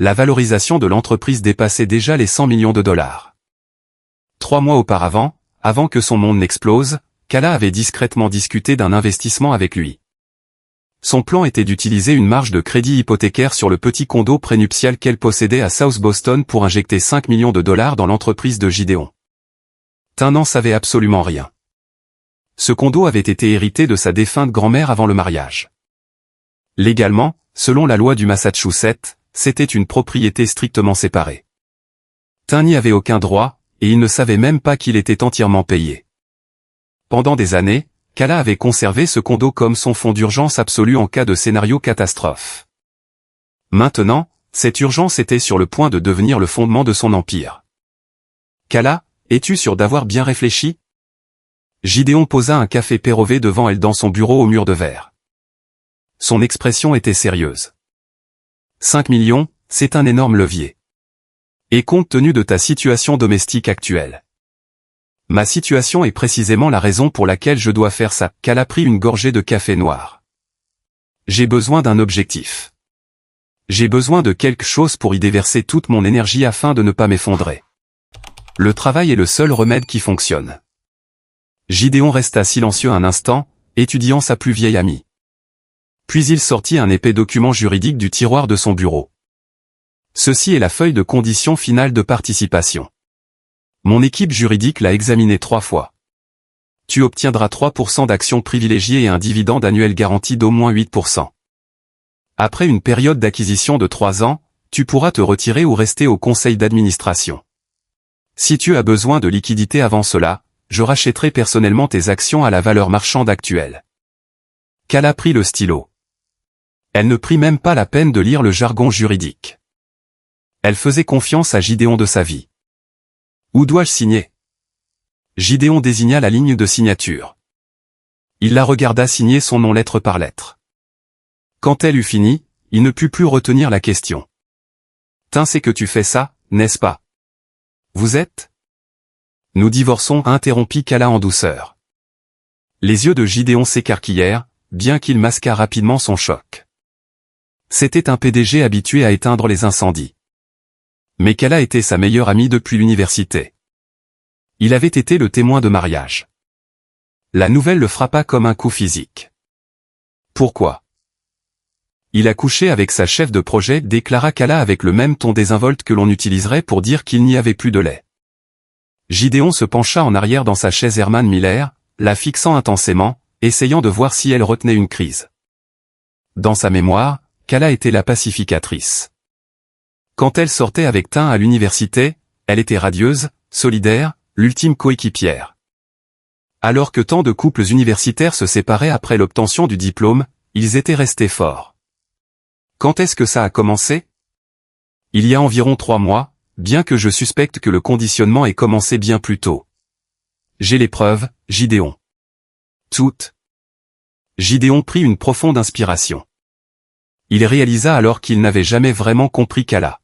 La valorisation de l'entreprise dépassait déjà les 100 millions de dollars. 3 mois auparavant, avant que son monde n'explose, Kala avait discrètement discuté d'un investissement avec lui. Son plan était d'utiliser une marge de crédit hypothécaire sur le petit condo prénuptial qu'elle possédait à South Boston pour injecter 5 millions de dollars dans l'entreprise de Gideon. Tin n'en savait absolument rien. Ce condo avait été hérité de sa défunte grand-mère avant le mariage. Légalement, selon la loi du Massachusetts, c'était une propriété strictement séparée. Tin n'y avait aucun droit, et il ne savait même pas qu'il était entièrement payé. Pendant des années, Kala avait conservé ce condo comme son fonds d'urgence absolu en cas de scénario catastrophe. Maintenant, cette urgence était sur le point de devenir le fondement de son empire. Kala, es-tu sûr d'avoir bien réfléchi? Gideon posa un café pérové devant elle dans son bureau au mur de verre. Son expression était sérieuse. 5 millions, c'est un énorme levier. Et compte tenu de ta situation domestique actuelle. Ma situation est précisément la raison pour laquelle je dois faire ça. Kala prit une gorgée de café noir. J'ai besoin d'un objectif. J'ai besoin de quelque chose pour y déverser toute mon énergie afin de ne pas m'effondrer. Le travail est le seul remède qui fonctionne. Gideon resta silencieux un instant, étudiant sa plus vieille amie. Puis il sortit un épais document juridique du tiroir de son bureau. Ceci est la feuille de condition finale de participation. Mon équipe juridique l'a examiné 3 fois. Tu obtiendras 3% d'actions privilégiées et un dividende annuel garanti d'au moins 8%. Après une période d'acquisition de 3 ans, tu pourras te retirer ou rester au conseil d'administration. Si tu as besoin de liquidité avant cela, je rachèterai personnellement tes actions à la valeur marchande actuelle. Kala prit le stylo. Elle ne prit même pas la peine de lire le jargon juridique. Elle faisait confiance à Gideon de sa vie. Où dois-je signer? Gideon désigna la ligne de signature. Il la regarda signer son nom lettre par lettre. Quand elle eut fini, il ne put plus retenir la question. C'est que tu fais ça, n'est-ce pas? Vous êtes? Nous divorçons, interrompit Kala en douceur. Les yeux de Gideon s'écarquillèrent, bien qu'il masquât rapidement son choc. C'était un PDG habitué à éteindre les incendies. Mais Kala était sa meilleure amie depuis l'université. Il avait été le témoin de mariage. La nouvelle le frappa comme un coup physique. Pourquoi? Il a couché avec sa chef de projet, déclara Kala avec le même ton désinvolte que l'on utiliserait pour dire qu'il n'y avait plus de lait. Gideon se pencha en arrière dans sa chaise Herman Miller, la fixant intensément, essayant de voir si elle retenait une crise. Dans sa mémoire, Kala était la pacificatrice. Quand elle sortait avec Tin à l'université, elle était radieuse, solidaire, l'ultime coéquipière. Alors que tant de couples universitaires se séparaient après l'obtention du diplôme, ils étaient restés forts. Quand est-ce que ça a commencé? Il y a environ 3 mois, bien que je suspecte que le conditionnement ait commencé bien plus tôt. J'ai les preuves, Gideon. Toutes. Gideon prit une profonde inspiration. Il réalisa alors qu'il n'avait jamais vraiment compris Kala.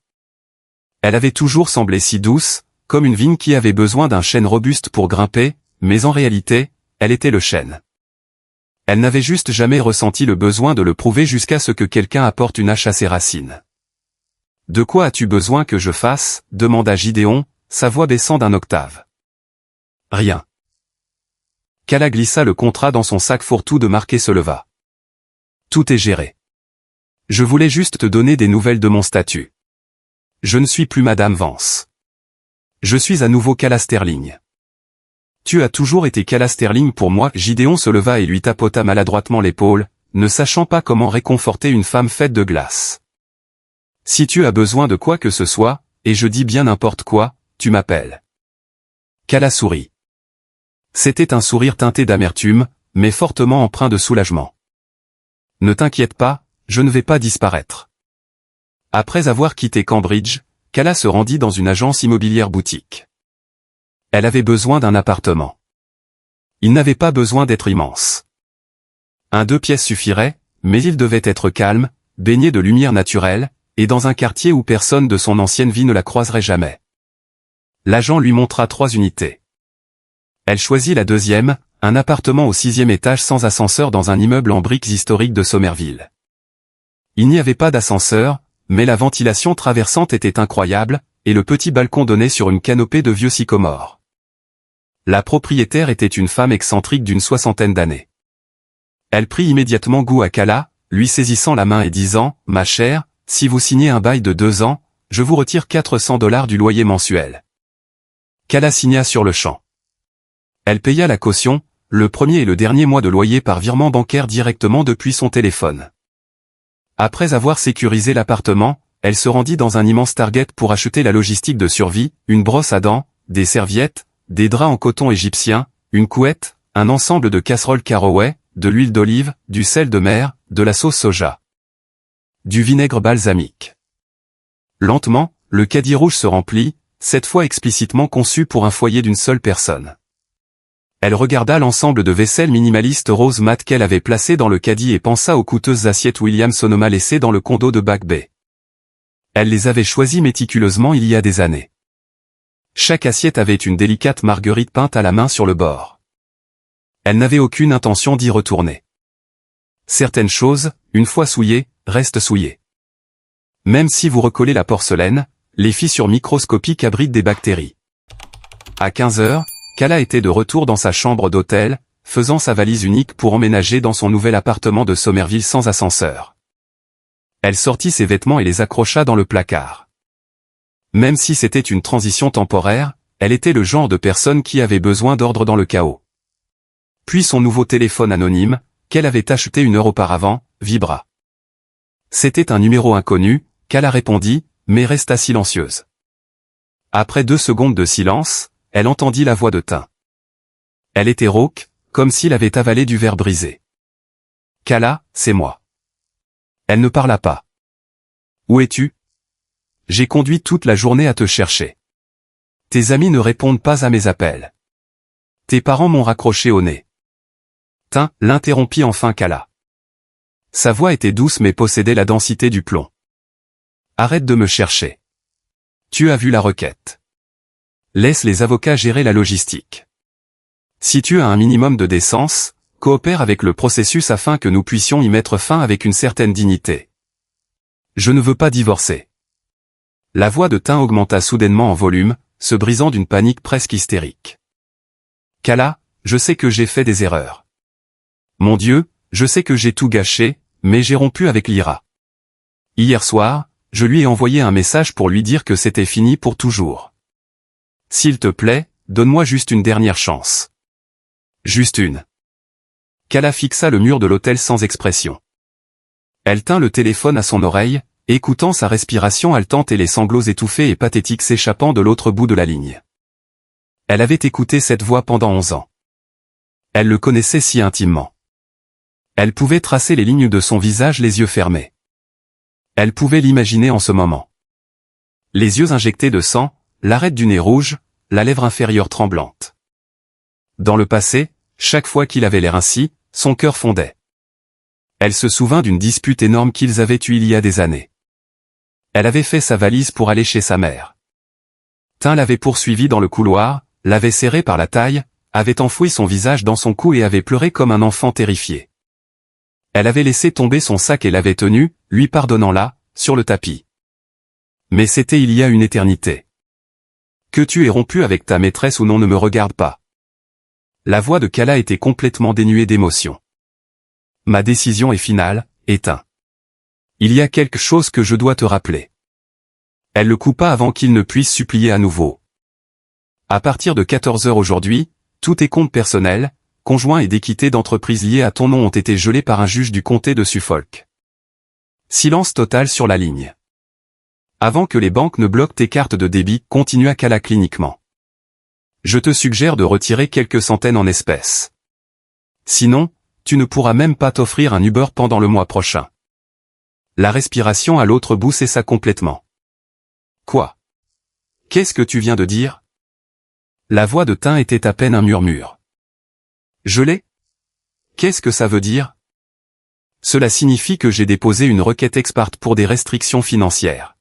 Elle avait toujours semblé si douce, comme une vigne qui avait besoin d'un chêne robuste pour grimper, mais en réalité, elle était le chêne. Elle n'avait juste jamais ressenti le besoin de le prouver jusqu'à ce que quelqu'un apporte une hache à ses racines. « De quoi as-tu besoin que je fasse » demanda Gideon, sa voix baissant d'un octave. « Rien. » Kala glissa le contrat dans son sac fourre-tout de marque et se leva. « Tout est géré. Je voulais juste te donner des nouvelles de mon statut. Je ne suis plus Madame Vance. Je suis à nouveau Kala Sterling. Tu as toujours été Kala Sterling pour moi. » Gideon se leva et lui tapota maladroitement l'épaule, ne sachant pas comment réconforter une femme faite de glace. « Si tu as besoin de quoi que ce soit, et je dis bien n'importe quoi, tu m'appelles. » Kala sourit. C'était un sourire teinté d'amertume, mais fortement empreint de soulagement. « Ne t'inquiète pas, je ne vais pas disparaître. » Après avoir quitté Cambridge, Kala se rendit dans une agence immobilière boutique. Elle avait besoin d'un appartement. Il n'avait pas besoin d'être immense. Un 2 pièces suffirait, mais il devait être calme, baigné de lumière naturelle, et dans un quartier où personne de son ancienne vie ne la croiserait jamais. L'agent lui montra 3 unités. Elle choisit la 2e, un appartement au 6e étage sans ascenseur dans un immeuble en briques historique de Somerville. Il n'y avait pas d'ascenseur, mais la ventilation traversante était incroyable, et le petit balcon donnait sur une canopée de vieux sycomores. La propriétaire était une femme excentrique d'une 60aine d'années. Elle prit immédiatement goût à Kala, lui saisissant la main et disant « Ma chère, si vous signez un bail de 2 ans, je vous retire $400 du loyer mensuel. » Kala signa sur le champ. Elle paya la caution, le premier et le dernier mois de loyer par virement bancaire directement depuis son téléphone. Après avoir sécurisé l'appartement, elle se rendit dans un immense Target pour acheter la logistique de survie, une brosse à dents, des serviettes, des draps en coton égyptien, une couette, un ensemble de casseroles Caraway, de l'huile d'olive, du sel de mer, de la sauce soja. Du vinaigre balsamique. Lentement, le caddie rouge se remplit, cette fois explicitement conçu pour un foyer d'une seule personne. Elle regarda l'ensemble de vaisselle minimaliste rose mat qu'elle avait placé dans le caddie et pensa aux coûteuses assiettes Williams-Sonoma laissées dans le condo de Back Bay. Elle les avait choisies méticuleusement il y a des années. Chaque assiette avait une délicate marguerite peinte à la main sur le bord. Elle n'avait aucune intention d'y retourner. Certaines choses, une fois souillées, restent souillées. Même si vous recollez la porcelaine, les fissures microscopiques abritent des bactéries. À 15 heures, Kala était de retour dans sa chambre d'hôtel, faisant sa valise unique pour emménager dans son nouvel appartement de Somerville sans ascenseur. Elle sortit ses vêtements et les accrocha dans le placard. Même si c'était une transition temporaire, elle était le genre de personne qui avait besoin d'ordre dans le chaos. Puis son nouveau téléphone anonyme, qu'elle avait acheté 1 heure auparavant, vibra. C'était un numéro inconnu, Kala répondit, mais resta silencieuse. Après 2 secondes de silence, elle entendit la voix de Tin. Elle était rauque, comme s'il avait avalé du verre brisé. « Kala, c'est moi. » Elle ne parla pas. « Où es-tu ? J'ai conduit toute la journée à te chercher. Tes amis ne répondent pas à mes appels. Tes parents m'ont raccroché au nez. » Tin, l'interrompit enfin Kala. Sa voix était douce mais possédait la densité du plomb. « Arrête de me chercher. Tu as vu la requête. Laisse les avocats gérer la logistique. Si tu as un minimum de décence, coopère avec le processus afin que nous puissions y mettre fin avec une certaine dignité. Je ne veux pas divorcer. » La voix de Tin augmenta soudainement en volume, se brisant d'une panique presque hystérique. « Kala, je sais que j'ai fait des erreurs. Mon Dieu, je sais que j'ai tout gâché, mais j'ai rompu avec Lyra. Hier soir, je lui ai envoyé un message pour lui dire que c'était fini pour toujours. S'il te plaît, donne-moi juste une dernière chance. Juste une. » Kala fixa le mur de l'hôtel sans expression. Elle tint le téléphone à son oreille, écoutant sa respiration haletante et les sanglots étouffés et pathétiques s'échappant de l'autre bout de la ligne. Elle avait écouté cette voix pendant 11 ans. Elle le connaissait si intimement. Elle pouvait tracer les lignes de son visage les yeux fermés. Elle pouvait l'imaginer en ce moment. Les yeux injectés de sang, l'arête du nez rouge, la lèvre inférieure tremblante. Dans le passé, chaque fois qu'il avait l'air ainsi, son cœur fondait. Elle se souvint d'une dispute énorme qu'ils avaient eue il y a des années. Elle avait fait sa valise pour aller chez sa mère. Tin l'avait poursuivi dans le couloir, l'avait serré par la taille, avait enfoui son visage dans son cou et avait pleuré comme un enfant terrifié. Elle avait laissé tomber son sac et l'avait tenu, lui pardonnant là, sur le tapis. Mais c'était il y a une éternité. Que tu aies rompu avec ta maîtresse ou non ne me regarde pas. La voix de Kala était complètement dénuée d'émotion. Ma décision est finale, éteint. Il y a quelque chose que je dois te rappeler. Elle le coupa avant qu'il ne puisse supplier à nouveau. À partir de 14 heures aujourd'hui, tous tes comptes personnels, conjoints et d'équité d'entreprise liés à ton nom ont été gelés par un juge du comté de Suffolk. Silence total sur la ligne. Avant que les banques ne bloquent tes cartes de débit, continua Kala cliniquement. Je te suggère de retirer quelques centaines en espèces. Sinon, tu ne pourras même pas t'offrir un Uber pendant le mois prochain. La respiration à l'autre bout cessa complètement. Quoi ? Qu'est-ce que tu viens de dire ? La voix de Tin était à peine un murmure. Gelé ? Qu'est-ce que ça veut dire ? Cela signifie que j'ai déposé une requête ex parte pour des restrictions financières.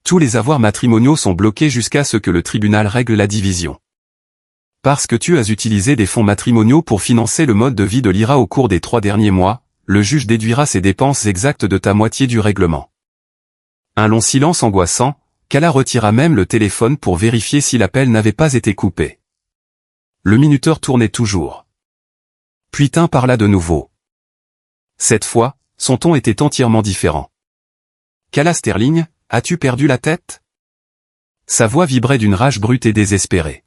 Tous les avoirs matrimoniaux sont bloqués jusqu'à ce que le tribunal règle la division. Parce que tu as utilisé des fonds matrimoniaux pour financer le mode de vie de Lyra au cours des 3 derniers mois, le juge déduira ses dépenses exactes de ta moitié du règlement. Un long silence angoissant, Kala retira même le téléphone pour vérifier si l'appel n'avait pas été coupé. Le minuteur tournait toujours. Puis Tin parla de nouveau. Cette fois, son ton était entièrement différent. Kala Sterling, as-tu perdu la tête ? Sa voix vibrait d'une rage brute et désespérée.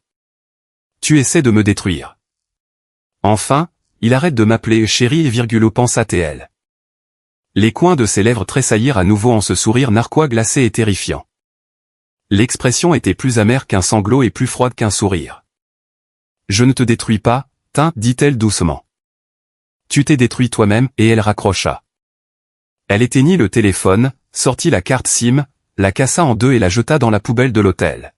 Tu essaies de me détruire. Enfin, il arrête de m'appeler chérie et virgulo pensa-t-elle. Les coins de ses lèvres tressaillirent à nouveau en ce sourire narquois glacé et terrifiant. L'expression était plus amère qu'un sanglot et plus froide qu'un sourire. Je ne te détruis pas, Tin, dit-elle doucement. Tu t'es détruit toi-même, et elle raccrocha. Elle éteignit le téléphone, sortit la carte SIM, la cassa en deux et la jeta dans la poubelle de l'hôtel.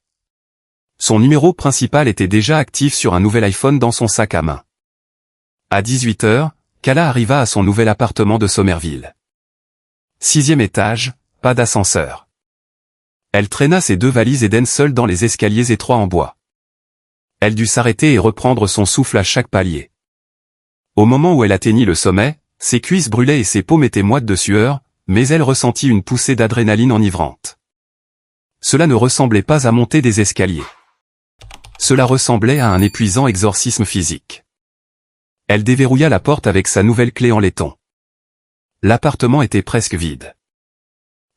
Son numéro principal était déjà actif sur un nouvel iPhone dans son sac à main. À 18 heures, Kala arriva à son nouvel appartement de Somerville. 6e étage, pas d'ascenseur. Elle traîna ses 2 valises Eden seule dans les escaliers étroits en bois. Elle dut s'arrêter et reprendre son souffle à chaque palier. Au moment où elle atteignit le sommet, ses cuisses brûlaient et ses paumes étaient moites de sueur, mais elle ressentit une poussée d'adrénaline enivrante. Cela ne ressemblait pas à monter des escaliers. Cela ressemblait à un épuisant exorcisme physique. Elle déverrouilla la porte avec sa nouvelle clé en laiton. L'appartement était presque vide.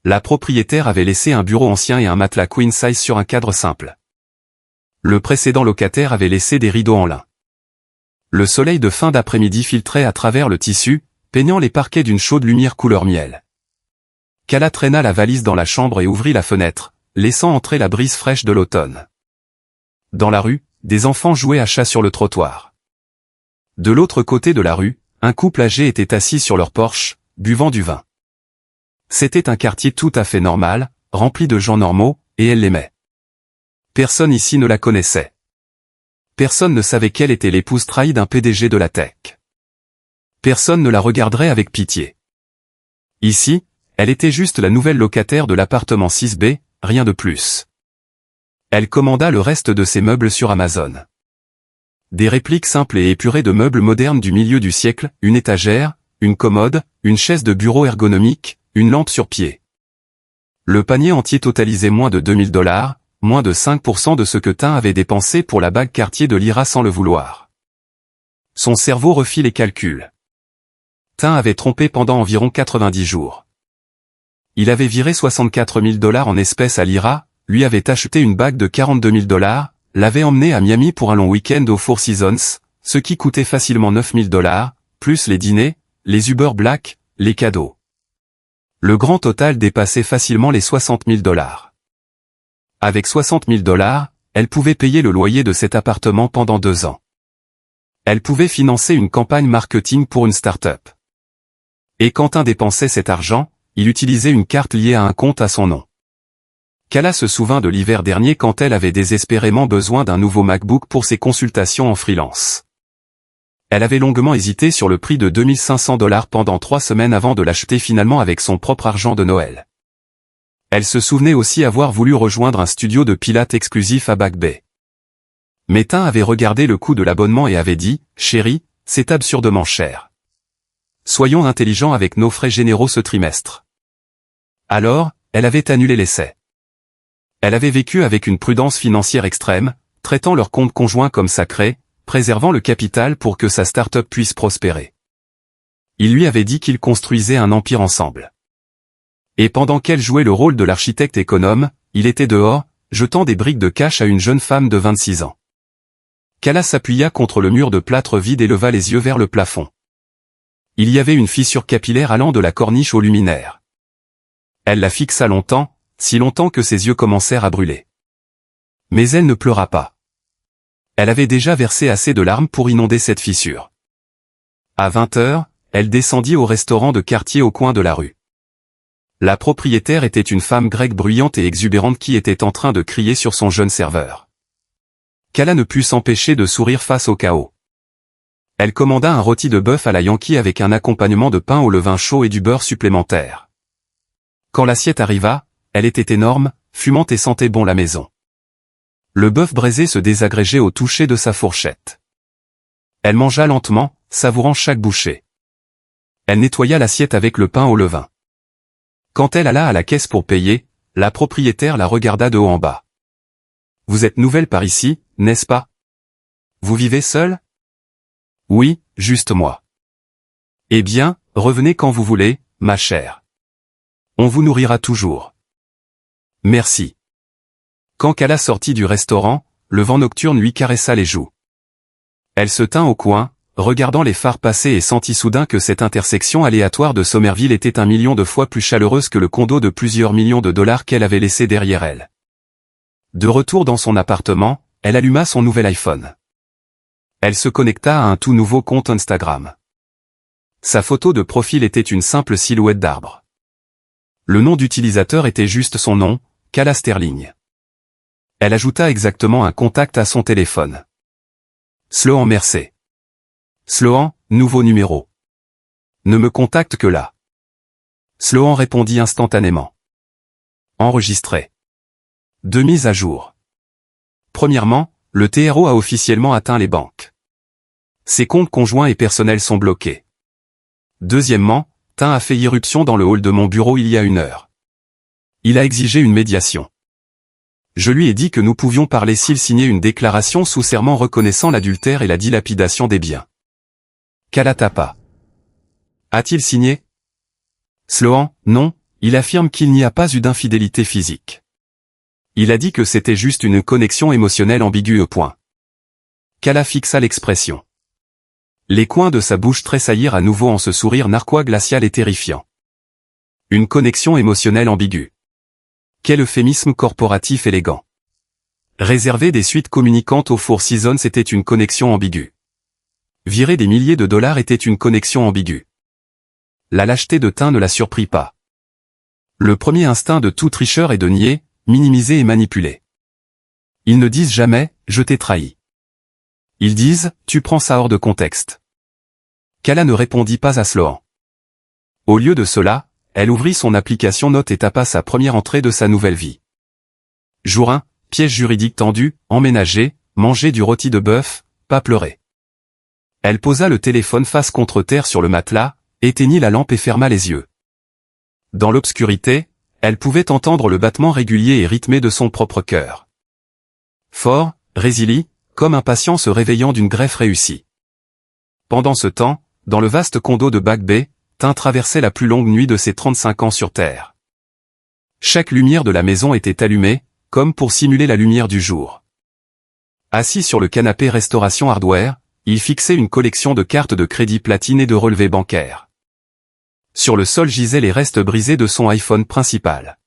La propriétaire avait laissé un bureau ancien et un matelas queen size sur un cadre simple. Le précédent locataire avait laissé des rideaux en lin. Le soleil de fin d'après-midi filtrait à travers le tissu, peignant les parquets d'une chaude lumière couleur miel. Kala traîna la valise dans la chambre et ouvrit la fenêtre, laissant entrer la brise fraîche de l'automne. Dans la rue, des enfants jouaient à chat sur le trottoir. De l'autre côté de la rue, un couple âgé était assis sur leur porche, buvant du vin. C'était un quartier tout à fait normal, rempli de gens normaux, et elle l'aimait. Personne ici ne la connaissait. Personne ne savait qu'elle était l'épouse trahie d'un PDG de la tech. Personne ne la regarderait avec pitié. Ici, elle était juste la nouvelle locataire de l'appartement 6B, rien de plus. Elle commanda le reste de ses meubles sur Amazon. Des répliques simples et épurées de meubles modernes du milieu du siècle, une étagère, une commode, une chaise de bureau ergonomique, une lampe sur pied. Le panier entier totalisait moins de $2000, moins de 5% de ce que Tin avait dépensé pour la bague Cartier de Lyra sans le vouloir. Son cerveau refit les calculs. Tin avait trompé pendant environ 90 jours. Il avait viré $64 000 en espèces à Lyra, lui avait acheté une bague de $42 000, l'avait emmené à Miami pour un long week-end au Four Seasons, ce qui coûtait facilement $9 000, plus les dîners, les Uber Black, les cadeaux. Le grand total dépassait facilement les $60 000. Avec $60 000, elle pouvait payer le loyer de cet appartement pendant 2 ans. Elle pouvait financer une campagne marketing pour une start-up. Et quand Tin dépensait cet argent, il utilisait une carte liée à un compte à son nom. Kala se souvint de l'hiver dernier quand elle avait désespérément besoin d'un nouveau MacBook pour ses consultations en freelance. Elle avait longuement hésité sur le prix de $2500 pendant 3 semaines avant de l'acheter finalement avec son propre argent de Noël. Elle se souvenait aussi avoir voulu rejoindre un studio de pilates exclusif à Back Bay. Mais Tin avait regardé le coût de l'abonnement et avait dit « Chérie, c'est absurdement cher. Soyons intelligents avec nos frais généraux ce trimestre. » Alors, elle avait annulé l'essai. Elle avait vécu avec une prudence financière extrême, traitant leur compte conjoint comme sacré, préservant le capital pour que sa start-up puisse prospérer. Il lui avait dit qu'ils construisaient un empire ensemble. Et pendant qu'elle jouait le rôle de l'architecte économe, il était dehors, jetant des briques de cash à une jeune femme de 26 ans. Kala s'appuya contre le mur de plâtre vide et leva les yeux vers le plafond. Il y avait une fissure capillaire allant de la corniche au luminaire. Elle la fixa longtemps, si longtemps que ses yeux commencèrent à brûler. Mais elle ne pleura pas. Elle avait déjà versé assez de larmes pour inonder cette fissure. À 20 heures, elle descendit au restaurant de quartier au coin de la rue. La propriétaire était une femme grecque bruyante et exubérante qui était en train de crier sur son jeune serveur. Kala ne put s'empêcher de sourire face au chaos. Elle commanda un rôti de bœuf à la Yankee avec un accompagnement de pain au levain chaud et du beurre supplémentaire. Quand l'assiette arriva, elle était énorme, fumante et sentait bon la maison. Le bœuf braisé se désagrégeait au toucher de sa fourchette. Elle mangea lentement, savourant chaque bouchée. Elle nettoya l'assiette avec le pain au levain. Quand elle alla à la caisse pour payer, la propriétaire la regarda de haut en bas. « Vous êtes nouvelle par ici, n'est-ce pas? Vous vivez seule? »« Oui, juste moi. »« Eh bien, revenez quand vous voulez, ma chère. On vous nourrira toujours. »« Merci. » Quand Kala sortit du restaurant, le vent nocturne lui caressa les joues. Elle se tint au coin, regardant les phares passer et sentit soudain que cette intersection aléatoire de Somerville était 1 million de fois plus chaleureuse que le condo de plusieurs millions de dollars qu'elle avait laissé derrière elle. De retour dans son appartement, elle alluma son nouvel iPhone. Elle se connecta à un tout nouveau compte Instagram. Sa photo de profil était une simple silhouette d'arbre. Le nom d'utilisateur était juste son nom, Kala Sterling. Elle ajouta exactement un contact à son téléphone. Sloan Mercé. Sloan, nouveau numéro. Ne me contacte que là. Sloan répondit instantanément. Enregistré. Deux mises à jour. Premièrement, le TRO a officiellement atteint les banques. Ses comptes conjoints et personnels sont bloqués. Deuxièmement, Tin a fait irruption dans le hall de mon bureau il y a 1 heure. Il a exigé une médiation. Je lui ai dit que nous pouvions parler s'il signait une déclaration sous serment reconnaissant l'adultère et la dilapidation des biens. Kala Tapa. A-t-il signé? Sloan, non, il affirme qu'il n'y a pas eu d'infidélité physique. Il a dit que c'était juste une connexion émotionnelle ambiguë. Kala fixa l'expression. Les coins de sa bouche tressaillirent à nouveau en ce sourire narquois glacial et terrifiant. Une connexion émotionnelle ambiguë. Quel euphémisme corporatif élégant. Réserver des suites communicantes aux Four Seasons était une connexion ambiguë. Virer des milliers de dollars était une connexion ambiguë. La lâcheté de Tin ne la surprit pas. Le premier instinct de tout tricheur est de nier, minimiser et manipuler. Ils ne disent jamais « je t'ai trahi ». Ils disent « tu prends ça hors de contexte ». Kala ne répondit pas à Sloan. Au lieu de cela, elle ouvrit son application Notes et tapa sa première entrée de sa nouvelle vie. Jour 1, piège juridique tendu, emménager, manger du rôti de bœuf, pas pleurer. Elle posa le téléphone face contre terre sur le matelas, éteignit la lampe et ferma les yeux. Dans l'obscurité, elle pouvait entendre le battement régulier et rythmé de son propre cœur. Fort, résilie, comme un patient se réveillant d'une greffe réussie. Pendant ce temps, dans le vaste condo de Back Bay, Tin traversait la plus longue nuit de ses 35 ans sur Terre. Chaque lumière de la maison était allumée, comme pour simuler la lumière du jour. Assis sur le canapé Restauration Hardware, il fixait une collection de cartes de crédit platine et de relevés bancaires. Sur le sol gisaient les restes brisés de son iPhone principal.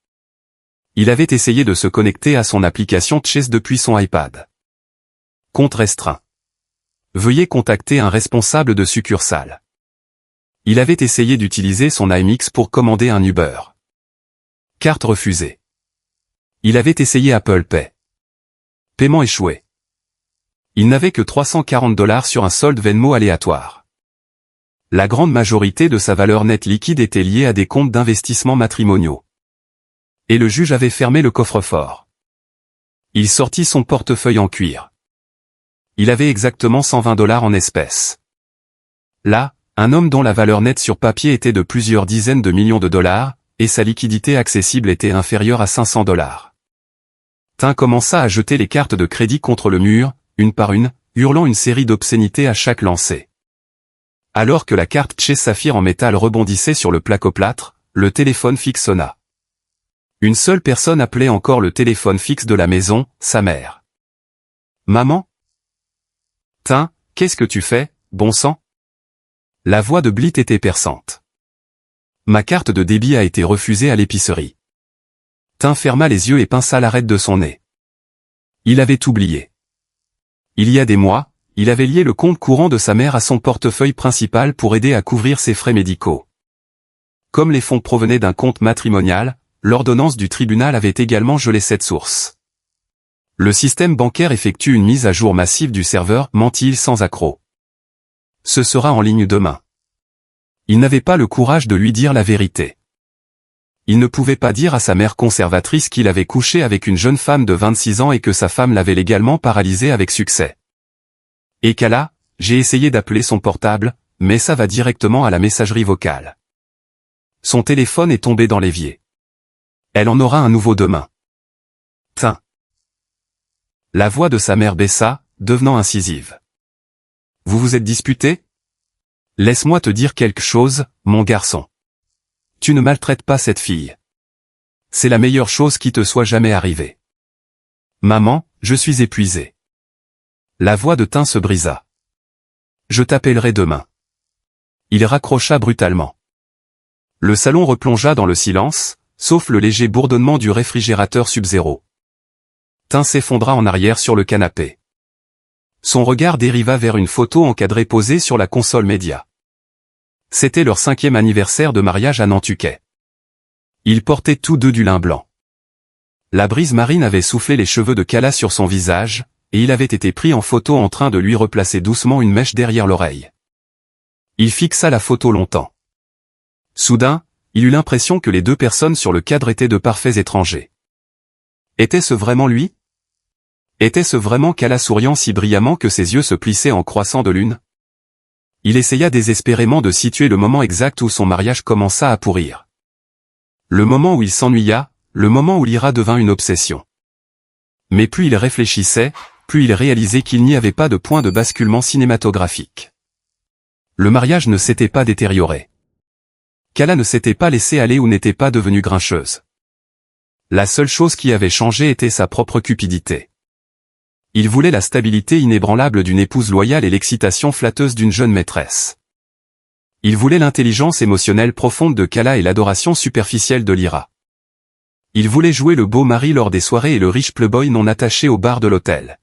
Il avait essayé de se connecter à son application Chase depuis son iPad. Compte restreint. Veuillez contacter un responsable de succursale. Il avait essayé d'utiliser son AMX pour commander un Uber. Carte refusée. Il avait essayé Apple Pay. Paiement échoué. Il n'avait que 340 $ sur un solde Venmo aléatoire. La grande majorité de sa valeur nette liquide était liée à des comptes d'investissement matrimoniaux. Et le juge avait fermé le coffre-fort. Il sortit son portefeuille en cuir. Il avait exactement 120 $ en espèces. Là, un homme dont la valeur nette sur papier était de plusieurs dizaines de millions de dollars, et sa liquidité accessible était inférieure à 500 $. Tin commença à jeter les cartes de crédit contre le mur, une par une, hurlant une série d'obscénités à chaque lancer. Alors que la carte Chase Saphir en métal rebondissait sur le placoplâtre, le téléphone fixe sonna. Une seule personne appelait encore le téléphone fixe de la maison, sa mère. « Maman ? Tin, qu'est-ce que tu fais, bon sang ?» La voix de Blit était perçante. « Ma carte de débit a été refusée à l'épicerie. » Tin ferma les yeux et pinça l'arête de son nez. Il avait oublié. Il y a des mois, il avait lié le compte courant de sa mère à son portefeuille principal pour aider à couvrir ses frais médicaux. Comme les fonds provenaient d'un compte matrimonial, l'ordonnance du tribunal avait également gelé cette source. Le système bancaire effectue une mise à jour massive du serveur, mentit-il sans accroc. Ce sera en ligne demain. Il n'avait pas le courage de lui dire la vérité. Il ne pouvait pas dire à sa mère conservatrice qu'il avait couché avec une jeune femme de 26 ans et que sa femme l'avait légalement paralysé avec succès. Et Kala, j'ai essayé d'appeler son portable, mais ça va directement à la messagerie vocale. Son téléphone est tombé dans l'évier. Elle en aura un nouveau demain. Tin. La voix de sa mère baissa, devenant incisive. Vous vous êtes disputé? Laisse-moi te dire quelque chose, mon garçon. Tu ne maltraites pas cette fille. C'est la meilleure chose qui te soit jamais arrivée. Maman, je suis épuisé. La voix de Tin se brisa. Je t'appellerai demain. Il raccrocha brutalement. Le salon replongea dans le silence, sauf le léger bourdonnement du réfrigérateur Sub-Zero. Tin s'effondra en arrière sur le canapé. Son regard dériva vers une photo encadrée posée sur la console média. C'était leur 5e anniversaire de mariage à Nantucket. Ils portaient tous deux du lin blanc. La brise marine avait soufflé les cheveux de Kala sur son visage, et il avait été pris en photo en train de lui replacer doucement une mèche derrière l'oreille. Il fixa la photo longtemps. Soudain, il eut l'impression que les deux personnes sur le cadre étaient de parfaits étrangers. Était-ce vraiment lui? Était-ce vraiment Kala souriant si brillamment que ses yeux se plissaient en croissant de lune? Il essaya désespérément de situer le moment exact où son mariage commença à pourrir. Le moment où il s'ennuya, le moment où Lyra devint une obsession. Mais plus il réfléchissait, plus il réalisait qu'il n'y avait pas de point de basculement cinématographique. Le mariage ne s'était pas détérioré. Kala ne s'était pas laissée aller ou n'était pas devenue grincheuse. La seule chose qui avait changé était sa propre cupidité. Il voulait la stabilité inébranlable d'une épouse loyale et l'excitation flatteuse d'une jeune maîtresse. Il voulait l'intelligence émotionnelle profonde de Kala et l'adoration superficielle de Lyra. Il voulait jouer le beau mari lors des soirées et le riche playboy non attaché au bar de l'hôtel.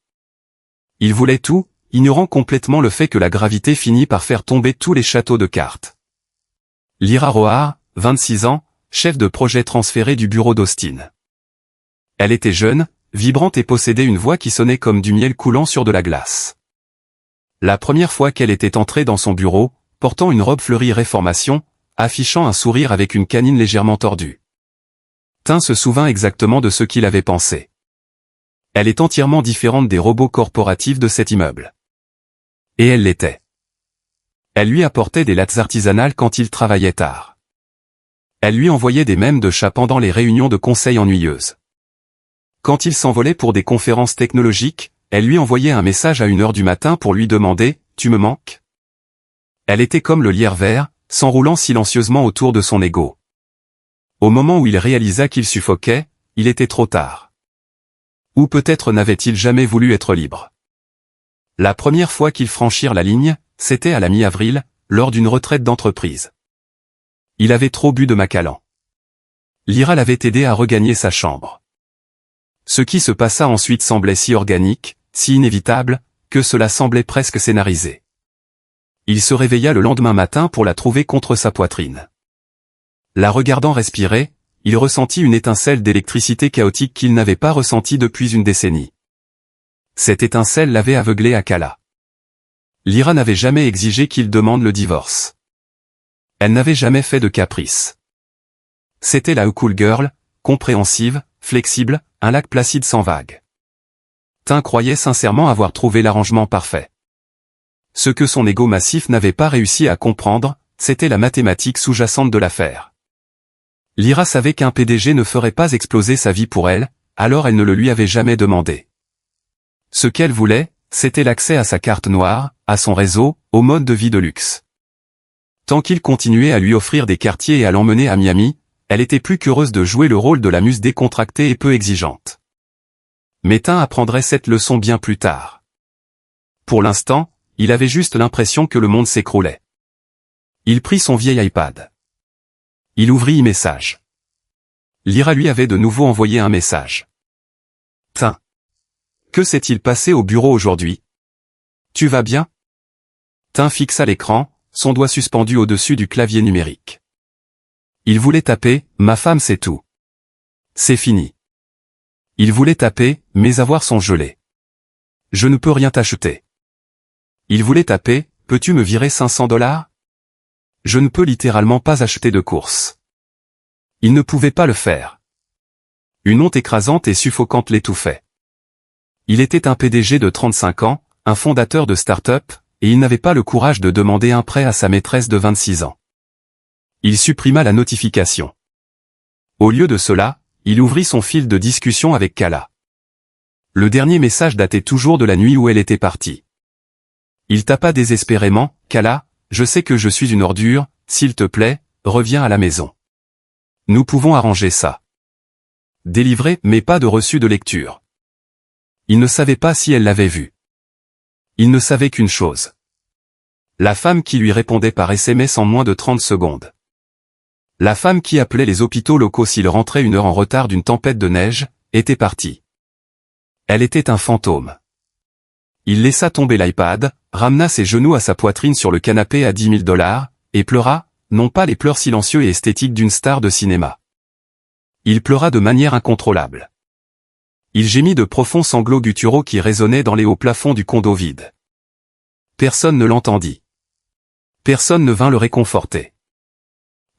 Il voulait tout, ignorant complètement le fait que la gravité finit par faire tomber tous les châteaux de cartes. Lyra Rohar, 26 ans, chef de projet transféré du bureau d'Austin. Elle était jeune, vibrante et possédait une voix qui sonnait comme du miel coulant sur de la glace. La première fois qu'elle était entrée dans son bureau, portant une robe fleurie réformation, affichant un sourire avec une canine légèrement tordue. Tin se souvint exactement de ce qu'il avait pensé. Elle est entièrement différente des robots corporatifs de cet immeuble. Et elle l'était. Elle lui apportait des lattes artisanales quand il travaillait tard. Elle lui envoyait des mèmes de chat pendant les réunions de conseil ennuyeuses. Quand il s'envolait pour des conférences technologiques, elle lui envoyait un message à 1h du matin pour lui demander « Tu me manques ?» Elle était comme le lierre vert, s'enroulant silencieusement autour de son ego. Au moment où il réalisa qu'il suffoquait, il était trop tard. Ou peut-être n'avait-il jamais voulu être libre. La première fois qu'ils franchirent la ligne, c'était à la mi-avril, lors d'une retraite d'entreprise. Il avait trop bu de Macallan. Lyra l'avait aidé à regagner sa chambre. Ce qui se passa ensuite semblait si organique, si inévitable, que cela semblait presque scénarisé. Il se réveilla le lendemain matin pour la trouver contre sa poitrine. La regardant respirer, il ressentit une étincelle d'électricité chaotique qu'il n'avait pas ressentie depuis une décennie. Cette étincelle l'avait aveuglé à Kala. Lyra n'avait jamais exigé qu'il demande le divorce. Elle n'avait jamais fait de caprice. C'était la cool girl, compréhensive, flexible, un lac placide sans vagues. Tin croyait sincèrement avoir trouvé l'arrangement parfait. Ce que son ego massif n'avait pas réussi à comprendre, c'était la mathématique sous-jacente de l'affaire. Lyra savait qu'un PDG ne ferait pas exploser sa vie pour elle, alors elle ne le lui avait jamais demandé. Ce qu'elle voulait, c'était l'accès à sa carte noire, à son réseau, au mode de vie de luxe. Tant qu'il continuait à lui offrir des quartiers et à l'emmener à Miami, elle était plus qu'heureuse de jouer le rôle de la muse décontractée et peu exigeante. Mais Tin apprendrait cette leçon bien plus tard. Pour l'instant, il avait juste l'impression que le monde s'écroulait. Il prit son vieil iPad. Il ouvrit e-message. Lyra lui avait de nouveau envoyé un message. Tin. Que s'est-il passé au bureau aujourd'hui? Tu vas bien? Tin fixa l'écran, son doigt suspendu au-dessus du clavier numérique. Il voulait taper « Ma femme c'est tout. C'est fini ». Il voulait taper « Mes avoirs sont gelés. Je ne peux rien t'acheter ». Il voulait taper « Peux-tu me virer 500 $? Je ne peux littéralement pas acheter de course. Il ne pouvait pas le faire. Une honte écrasante et suffocante l'étouffait. Il était un PDG de 35 ans, un fondateur de start-up, et il n'avait pas le courage de demander un prêt à sa maîtresse de 26 ans. Il supprima la notification. Au lieu de cela, il ouvrit son fil de discussion avec Kala. Le dernier message datait toujours de la nuit où elle était partie. Il tapa désespérément, « Kala, je sais que je suis une ordure, s'il te plaît, reviens à la maison. Nous pouvons arranger ça. » Délivré, mais pas de reçu de lecture. Il ne savait pas si elle l'avait vu. Il ne savait qu'une chose. La femme qui lui répondait par SMS en moins de 30 secondes. La femme qui appelait les hôpitaux locaux s'il rentrait 1 heure en retard d'une tempête de neige, était partie. Elle était un fantôme. Il laissa tomber l'iPad, ramena ses genoux à sa poitrine sur le canapé à 10 000 $, et pleura, non pas les pleurs silencieux et esthétiques d'une star de cinéma. Il pleura de manière incontrôlable. Il gémit de profonds sanglots gutturaux qui résonnaient dans les hauts plafonds du condo vide. Personne ne l'entendit. Personne ne vint le réconforter.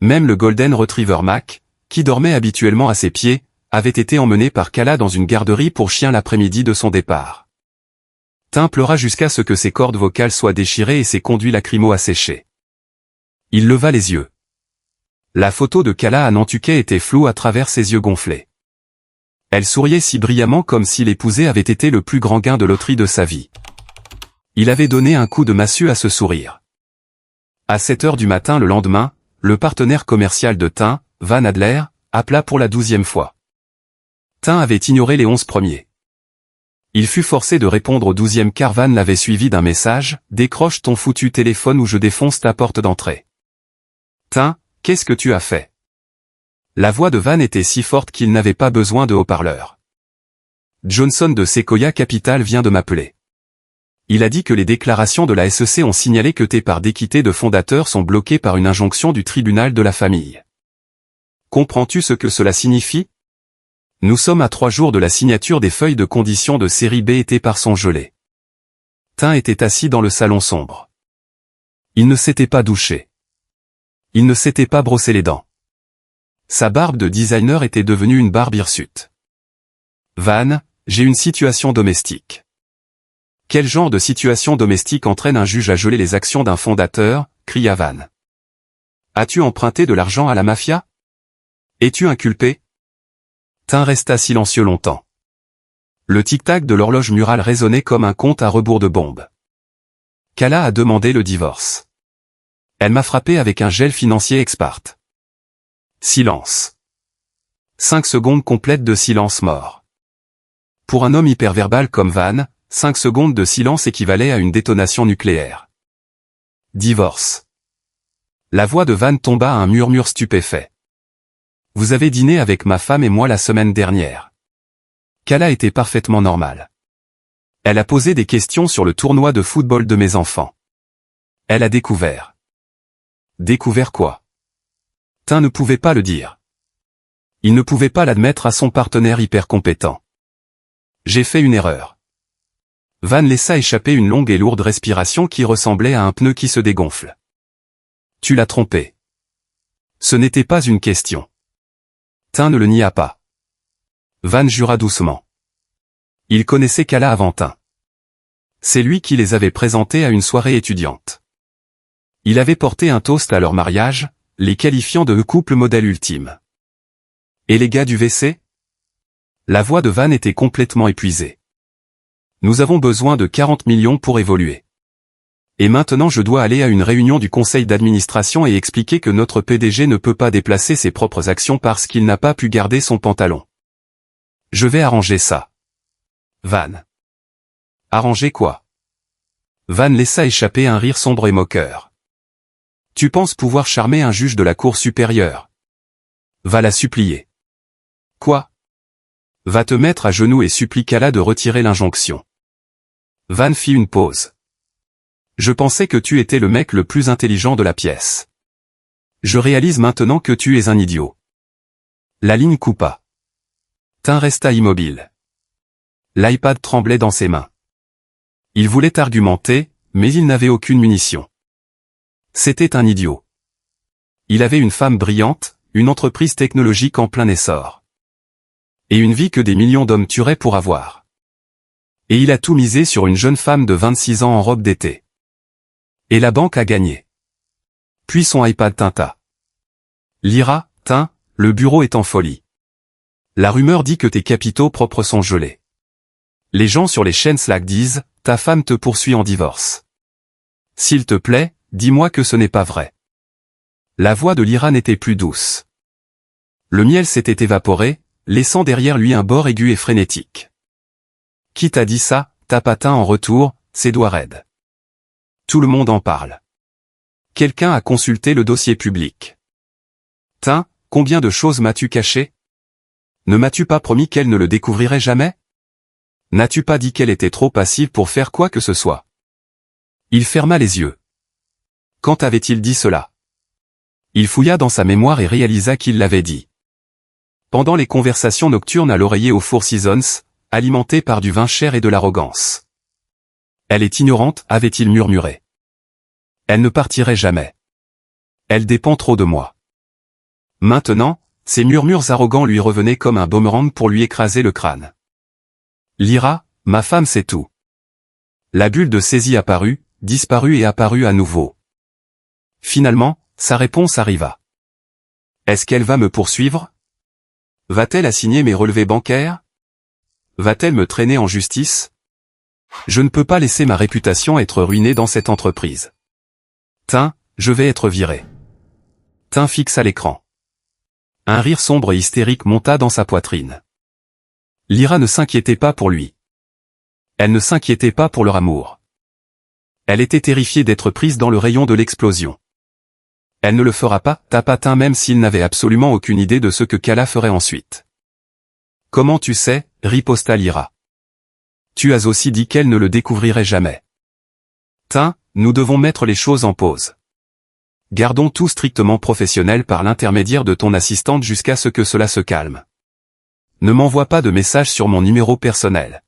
Même le Golden Retriever Mac, qui dormait habituellement à ses pieds, avait été emmené par Kala dans une garderie pour chien l'après-midi de son départ. Tim pleura jusqu'à ce que ses cordes vocales soient déchirées et ses conduits lacrymaux asséchés. Il leva les yeux. La photo de Kala à Nantucket était floue à travers ses yeux gonflés. Elle souriait si brillamment comme si l'épouser avait été le plus grand gain de loterie de sa vie. Il avait donné un coup de massue à ce sourire. À 7 heures du matin le lendemain, le partenaire commercial de Tim, Van Adler, appela pour la 12e fois. Tim avait ignoré les 11 premiers. Il fut forcé de répondre au 12e car Van l'avait suivi d'un message « Décroche ton foutu téléphone ou je défonce ta porte d'entrée. » « Tim, qu'est-ce que tu as fait ?» La voix de Van était si forte qu'il n'avait pas besoin de haut-parleur. « Johnson de Sequoia Capital vient de m'appeler. Il a dit que les déclarations de la SEC ont signalé que tes parts d'équité de fondateurs sont bloquées par une injonction du tribunal de la famille. Comprends-tu ce que cela signifie ? Nous sommes à 3 jours de la signature des feuilles de conditions de série B et par son gelé. » Tim était assis dans le salon sombre. Il ne s'était pas douché. Il ne s'était pas brossé les dents. Sa barbe de designer était devenue une barbe hirsute. « Van, j'ai une situation domestique. » Quel genre de situation domestique entraîne un juge à geler les actions d'un fondateur ? Cria Van. As-tu emprunté de l'argent à la mafia ? Es-tu inculpé ? Tim resta silencieux longtemps. Le tic-tac de l'horloge murale résonnait comme un compte à rebours de bombe. Kala a demandé le divorce. Elle m'a frappé avec un gel financier expart. Silence. 5 secondes complètes de silence mort. Pour un homme hyperverbal comme Van, 5 secondes de silence équivalaient à une détonation nucléaire. Divorce. La voix de Van tomba à un murmure stupéfait. Vous avez dîné avec ma femme et moi la semaine dernière. Kala était parfaitement normale. Elle a posé des questions sur le tournoi de football de mes enfants. Elle a découvert. Découvert quoi ? Tim ne pouvait pas le dire. Il ne pouvait pas l'admettre à son partenaire hyper compétent. J'ai fait une erreur. Van laissa échapper une longue et lourde respiration qui ressemblait à un pneu qui se dégonfle. Tu l'as trompé. Ce n'était pas une question. Tim ne le nia pas. Van jura doucement. Il connaissait Kala avant Tim. C'est lui qui les avait présentés à une soirée étudiante. Il avait porté un toast à leur mariage, les qualifiant de couple modèle ultime. Et les gars du WC ? La voix de Van était complètement épuisée. Nous avons besoin de 40 millions pour évoluer. Et maintenant je dois aller à une réunion du conseil d'administration et expliquer que notre PDG ne peut pas déplacer ses propres actions parce qu'il n'a pas pu garder son pantalon. Je vais arranger ça. Van. Arranger quoi ? Van laissa échapper un rire sombre et moqueur. Tu penses pouvoir charmer un juge de la cour supérieure ? Va la supplier. Quoi ? Va te mettre à genoux et supplie Kala de retirer l'injonction. Van fit une pause. Je pensais que tu étais le mec le plus intelligent de la pièce. Je réalise maintenant que tu es un idiot. La ligne coupa. Tim resta immobile. L'iPad tremblait dans ses mains. Il voulait argumenter, mais il n'avait aucune munition. C'était un idiot. Il avait une femme brillante, une entreprise technologique en plein essor. Et une vie que des millions d'hommes tueraient pour avoir. Et il a tout misé sur une jeune femme de 26 ans en robe d'été. Et la banque a gagné. Puis son iPad tinta. Lyra, Tim, le bureau est en folie. La rumeur dit que tes capitaux propres sont gelés. Les gens sur les chaînes Slack disent, ta femme te poursuit en divorce. S'il te plaît, dis-moi que ce n'est pas vrai. La voix de Lyra n'était plus douce. Le miel s'était évaporé, laissant derrière lui un bord aigu et frénétique. Qui t'a dit ça ? Tapa Tim en retour, ses doigts raides. Tout le monde en parle. Quelqu'un a consulté le dossier public. Tim, combien de choses m'as-tu caché ? Ne m'as-tu pas promis qu'elle ne le découvrirait jamais ? N'as-tu pas dit qu'elle était trop passive pour faire quoi que ce soit ? Il ferma les yeux. Quand avait-il dit cela ? Il fouilla dans sa mémoire et réalisa qu'il l'avait dit. Pendant les conversations nocturnes à l'oreiller au Four Seasons, alimentées par du vin cher et de l'arrogance. Elle est ignorante, avait-il murmuré. Elle ne partirait jamais. Elle dépend trop de moi. Maintenant, Ces murmures arrogants lui revenaient comme un boomerang pour lui écraser le crâne. Lyra, ma femme c'est tout. La bulle de saisie apparut, disparut et apparut à nouveau. Finalement, sa réponse arriva. Est-ce qu'elle va me poursuivre? Va-t-elle assigner mes relevés bancaires? Va-t-elle me traîner en justice? Je ne peux pas laisser ma réputation être ruinée dans cette entreprise. Tain, je vais être viré. Tain fixa l'écran. Un rire sombre et hystérique monta dans sa poitrine. Lyra ne s'inquiétait pas pour lui. Elle ne s'inquiétait pas pour leur amour. Elle était terrifiée d'être prise dans le rayon de l'explosion. Elle ne le fera pas, tapa Tain même s'il n'avait absolument aucune idée de ce que Kala ferait ensuite. Comment tu sais, riposta Lyra. Tu as aussi dit qu'elle ne le découvrirait jamais. Tain, nous devons mettre les choses en pause. Gardons tout strictement professionnel par l'intermédiaire de ton assistante jusqu'à ce que cela se calme. Ne m'envoie pas de message sur mon numéro personnel.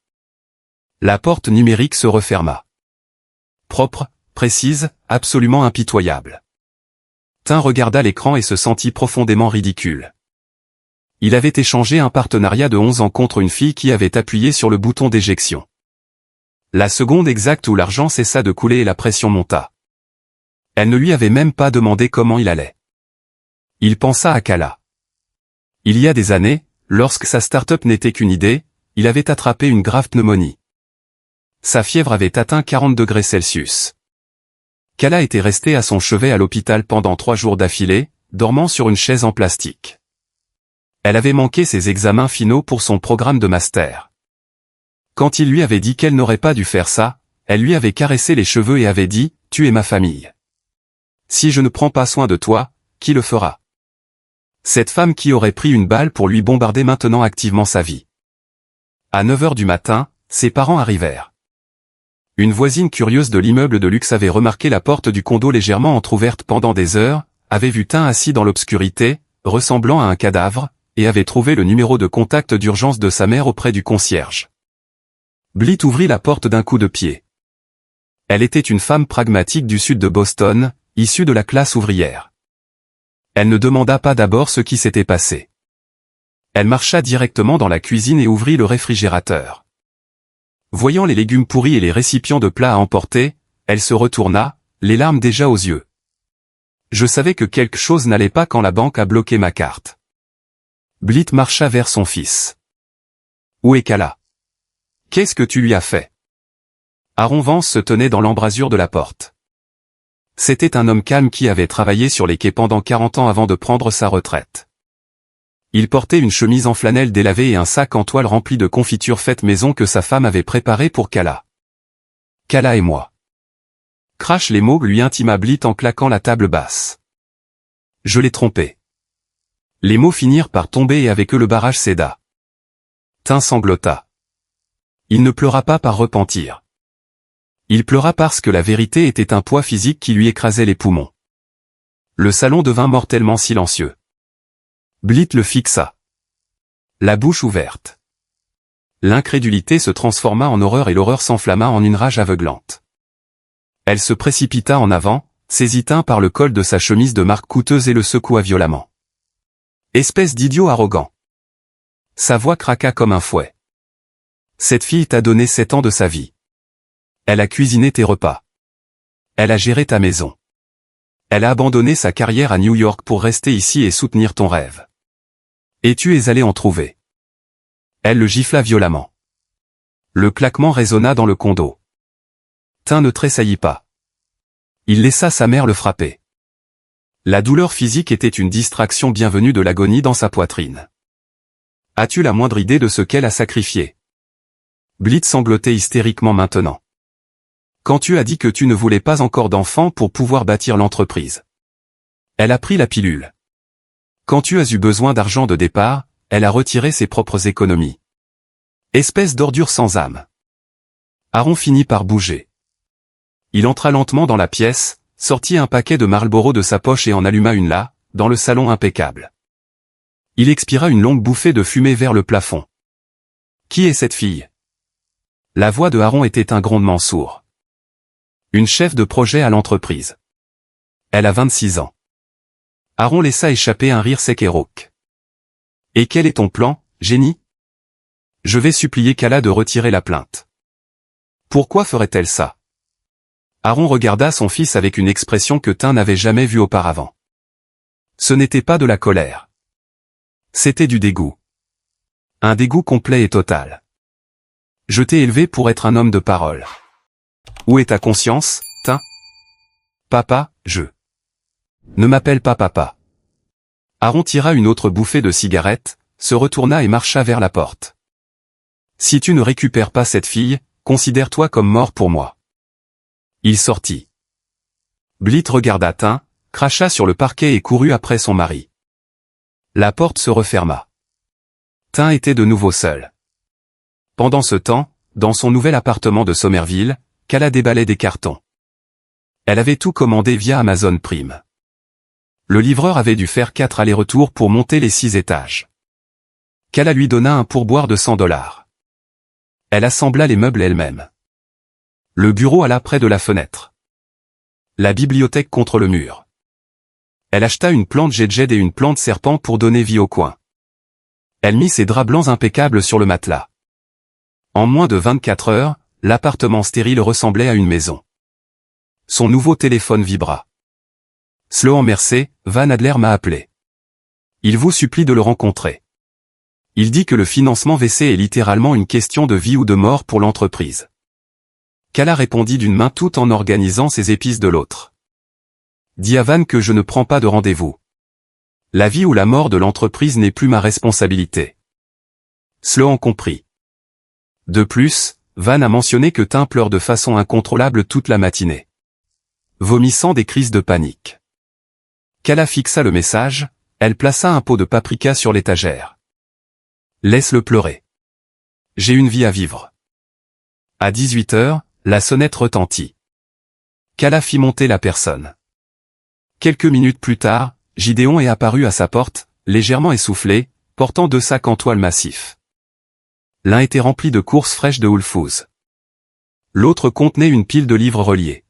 La porte numérique se referma. Propre, précise, absolument impitoyable. Tain regarda l'écran et se sentit profondément ridicule. Il avait échangé un partenariat de 11 ans contre une fille qui avait appuyé sur le bouton d'éjection. La seconde exacte où l'argent cessa de couler et la pression monta. Elle ne lui avait même pas demandé comment il allait. Il pensa à Kala. Il y a des années, lorsque sa start-up n'était qu'une idée, il avait attrapé une grave pneumonie. Sa fièvre avait atteint 40 degrés Celsius. Kala était restée à son chevet à l'hôpital pendant 3 jours d'affilée, dormant sur une chaise en plastique. Elle avait manqué ses examens finaux pour son programme de master. Quand il lui avait dit qu'elle n'aurait pas dû faire ça, elle lui avait caressé les cheveux et avait dit « Tu es ma famille. Si je ne prends pas soin de toi, qui le fera ?» Cette femme qui aurait pris une balle pour lui bombarder maintenant activement sa vie. À 9 heures du matin, ses parents arrivèrent. Une voisine curieuse de l'immeuble de luxe avait remarqué la porte du condo légèrement entr'ouverte pendant des heures, avait vu Tain assis dans l'obscurité, ressemblant à un cadavre, et avait trouvé le numéro de contact d'urgence de sa mère auprès du concierge. Blit ouvrit la porte d'un coup de pied. Elle était une femme pragmatique du sud de Boston, issue de la classe ouvrière. Elle ne demanda pas d'abord ce qui s'était passé. Elle marcha directement dans la cuisine et ouvrit le réfrigérateur. Voyant les légumes pourris et les récipients de plats à emporter, elle se retourna, les larmes déjà aux yeux. Je savais que quelque chose n'allait pas quand la banque a bloqué ma carte. Blit marcha vers son fils. Où est Kala? Qu'est-ce que tu lui as fait? Aaron Vance se tenait dans l'embrasure de la porte. C'était un homme calme qui avait travaillé sur les quais pendant 40 ans avant de prendre sa retraite. Il portait une chemise en flanelle délavée et un sac en toile rempli de confitures faites maison que sa femme avait préparé pour Kala. Kala et moi. Crache les mots lui intima Blit en claquant la table basse. Je l'ai trompé. Les mots finirent par tomber et avec eux le barrage céda. Tain sanglota. Il ne pleura pas par repentir. Il pleura parce que la vérité était un poids physique qui lui écrasait les poumons. Le salon devint mortellement silencieux. Blit le fixa. La bouche ouverte. L'incrédulité se transforma en horreur et l'horreur s'enflamma en une rage aveuglante. Elle se précipita en avant, saisit Tain par le col de sa chemise de marque coûteuse et le secoua violemment. Espèce d'idiot arrogant. Sa voix craqua comme un fouet. Cette fille t'a donné 7 ans de sa vie. Elle a cuisiné tes repas. Elle a géré ta maison. Elle a abandonné sa carrière à New York pour rester ici et soutenir ton rêve. Et tu es allé en trouver. Elle le gifla violemment. Le claquement résonna dans le condo. Tain ne tressaillit pas. Il laissa sa mère le frapper. La douleur physique était une distraction bienvenue de l'agonie dans sa poitrine. As-tu la moindre idée de ce qu'elle a sacrifié? Blit sanglotait hystériquement maintenant. Quand tu as dit que tu ne voulais pas encore d'enfant pour pouvoir bâtir l'entreprise. Elle a pris la pilule. Quand tu as eu besoin d'argent de départ, elle a retiré ses propres économies. Espèce d'ordure sans âme. Aaron finit par bouger. Il entra lentement dans la pièce, sortit un paquet de Marlboro de sa poche et en alluma une là, dans le salon impeccable. Il expira une longue bouffée de fumée vers le plafond. Qui est cette fille? La voix de Aaron était un grondement sourd. Une chef de projet à l'entreprise. Elle a 26 ans. Aaron laissa échapper un rire sec et rauque. Et quel est ton plan, génie? Je vais supplier Kala de retirer la plainte. Pourquoi ferait-elle ça? Aaron regarda son fils avec une expression que Tin n'avait jamais vue auparavant. Ce n'était pas de la colère. C'était du dégoût. Un dégoût complet et total. Je t'ai élevé pour être un homme de parole. Où est ta conscience, Tin? Papa, Ne m'appelle pas papa. Aaron tira une autre bouffée de cigarette, se retourna et marcha vers la porte. Si tu ne récupères pas cette fille, considère-toi comme mort pour moi. Il sortit. Blythe regarda Tin, cracha sur le parquet et courut après son mari. La porte se referma. Tin était de nouveau seul. Pendant ce temps, dans son nouvel appartement de Somerville, Kala déballait des cartons. Elle avait tout commandé via Amazon Prime. Le livreur avait dû faire 4 allers-retours pour monter les 6 étages. Kala lui donna un pourboire de $100. Elle assembla les meubles elle-même. Le bureau alla près de la fenêtre. La bibliothèque contre le mur. Elle acheta une plante jedjed et une plante serpent pour donner vie au coin. Elle mit ses draps blancs impeccables sur le matelas. En moins de 24 heures, l'appartement stérile ressemblait à une maison. Son nouveau téléphone vibra. Sloan Mercer, Van Adler m'a appelé. Il vous supplie de le rencontrer. Il dit que le financement VC est littéralement une question de vie ou de mort pour l'entreprise. Kala répondit d'une main tout en organisant ses épices de l'autre. Dis à Van que je ne prends pas de rendez-vous. La vie ou la mort de l'entreprise n'est plus ma responsabilité. Sloan comprit. De plus, Van a mentionné que Tin pleure de façon incontrôlable toute la matinée. Vomissant des crises de panique. Kala fixa le message, elle plaça un pot de paprika sur l'étagère. Laisse-le pleurer. J'ai une vie à vivre. À 18 heures, la sonnette retentit. Kala fit monter la personne. Quelques minutes plus tard, Gideon est apparu à sa porte, légèrement essoufflé, portant 2 sacs en toile massif. L'un était rempli de courses fraîches de Whole Foods. L'autre contenait une pile de livres reliés.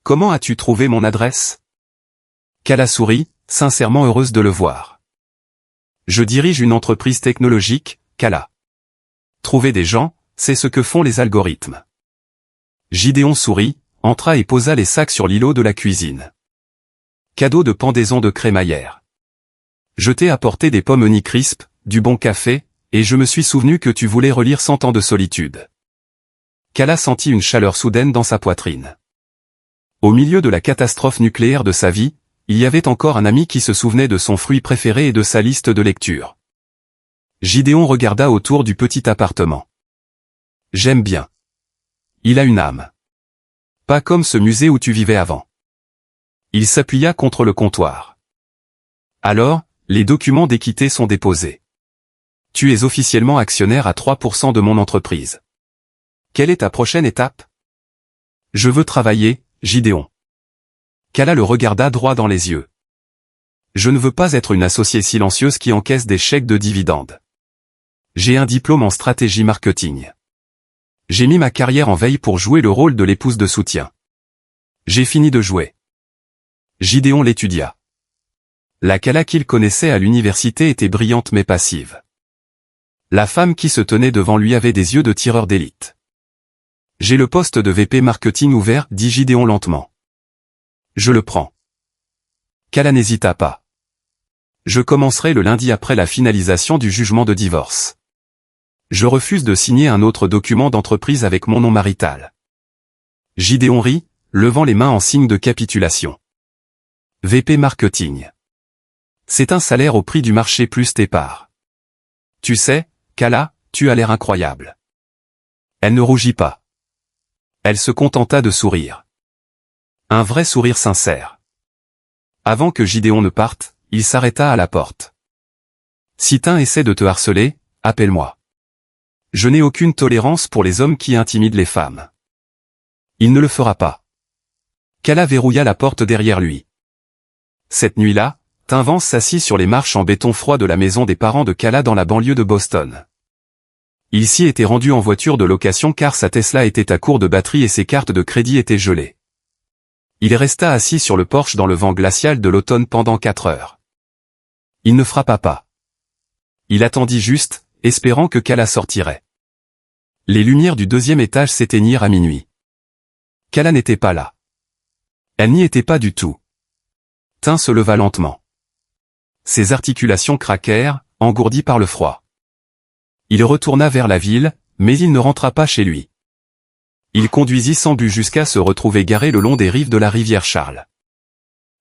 Comment as-tu trouvé mon adresse? Kala sourit, sincèrement heureuse de le voir. Je dirige une entreprise technologique, Kala. Trouver des gens, c'est ce que font les algorithmes. Gideon sourit, entra et posa les sacs sur l'îlot de la cuisine. Cadeau de pendaison de crémaillère. Je t'ai apporté des pommes Honey Crisp, du bon café, et je me suis souvenu que tu voulais relire 100 ans de solitude. Kala sentit une chaleur soudaine dans sa poitrine. Au milieu de la catastrophe nucléaire de sa vie, il y avait encore un ami qui se souvenait de son fruit préféré et de sa liste de lecture. Gideon regarda autour du petit appartement. J'aime bien. Il a une âme. Pas comme ce musée où tu vivais avant. Il s'appuya contre le comptoir. Alors, les documents d'équité sont déposés. Tu es officiellement actionnaire à 3% de mon entreprise. Quelle est ta prochaine étape? Je veux travailler, Gideon. Kala le regarda droit dans les yeux. Je ne veux pas être une associée silencieuse qui encaisse des chèques de dividendes. J'ai un diplôme en stratégie marketing. J'ai mis ma carrière en veille pour jouer le rôle de l'épouse de soutien. J'ai fini de jouer. Gideon l'étudia. La Kala qu'il connaissait à l'université était brillante mais passive. La femme qui se tenait devant lui avait des yeux de tireur d'élite. J'ai le poste de VP marketing ouvert, dit Gideon lentement. Je le prends. Kala n'hésita pas. Je commencerai le lundi après la finalisation du jugement de divorce. Je refuse de signer un autre document d'entreprise avec mon nom marital. Gideon rit, levant les mains en signe de capitulation. VP marketing. C'est un salaire au prix du marché plus tes parts. Tu sais, Kala, tu as l'air incroyable. Elle ne rougit pas. Elle se contenta de sourire. Un vrai sourire sincère. Avant que Gideon ne parte, il s'arrêta à la porte. Si Tin essaie de te harceler, appelle-moi. Je n'ai aucune tolérance pour les hommes qui intimident les femmes. Il ne le fera pas. Kala verrouilla la porte derrière lui. Cette nuit-là, Tin Vance s'assit sur les marches en béton froid de la maison des parents de Kala dans la banlieue de Boston. Il s'y était rendu en voiture de location car sa Tesla était à court de batterie et ses cartes de crédit étaient gelées. Il resta assis sur le porche dans le vent glacial de l'automne pendant 4 heures. Il ne frappa pas. Il attendit juste, espérant que Kala sortirait. Les lumières du deuxième étage s'éteignirent à minuit. Kala n'était pas là. Elle n'y était pas du tout. Tin se leva lentement. Ses articulations craquèrent, engourdies par le froid. Il retourna vers la ville, mais il ne rentra pas chez lui. Il conduisit sans but jusqu'à se retrouver garé le long des rives de la rivière Charles.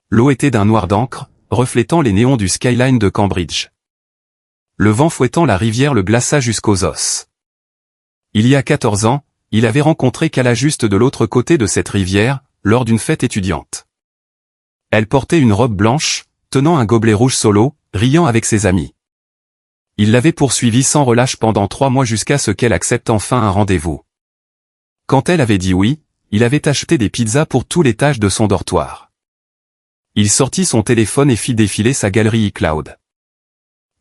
L'eau était d'un noir d'encre, reflétant les néons du skyline de Cambridge. Le vent fouettant la rivière le glaça jusqu'aux os. Il y a 14 ans, il avait rencontré Kala juste de l'autre côté de cette rivière, lors d'une fête étudiante. Elle portait une robe blanche, tenant un gobelet rouge solo, riant avec ses amis. Il l'avait poursuivie sans relâche pendant 3 mois jusqu'à ce qu'elle accepte enfin un rendez-vous. Quand elle avait dit oui, il avait acheté des pizzas pour tout l'étage de son dortoir. Il sortit son téléphone et fit défiler sa galerie iCloud.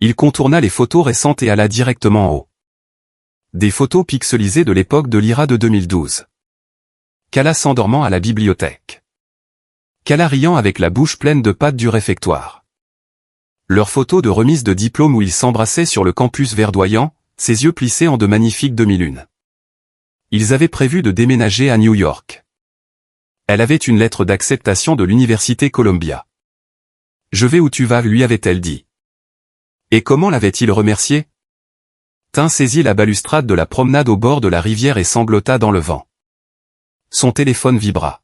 Il contourna les photos récentes et alla directement en haut. Des photos pixelisées de l'époque de l'IRA de 2012. Kala s'endormant à la bibliothèque. Kala riant avec la bouche pleine de pâtes du réfectoire. Leurs photos de remise de diplôme où ils s'embrassaient sur le campus verdoyant, ses yeux plissés en de magnifiques demi-lunes. Ils avaient prévu de déménager à New York. Elle avait une lettre d'acceptation de l'université Columbia. « Je vais où tu vas » lui avait-elle dit. Et comment l'avait-il remercié? Tin saisit la balustrade de la promenade au bord de la rivière et sanglota dans le vent. Son téléphone vibra.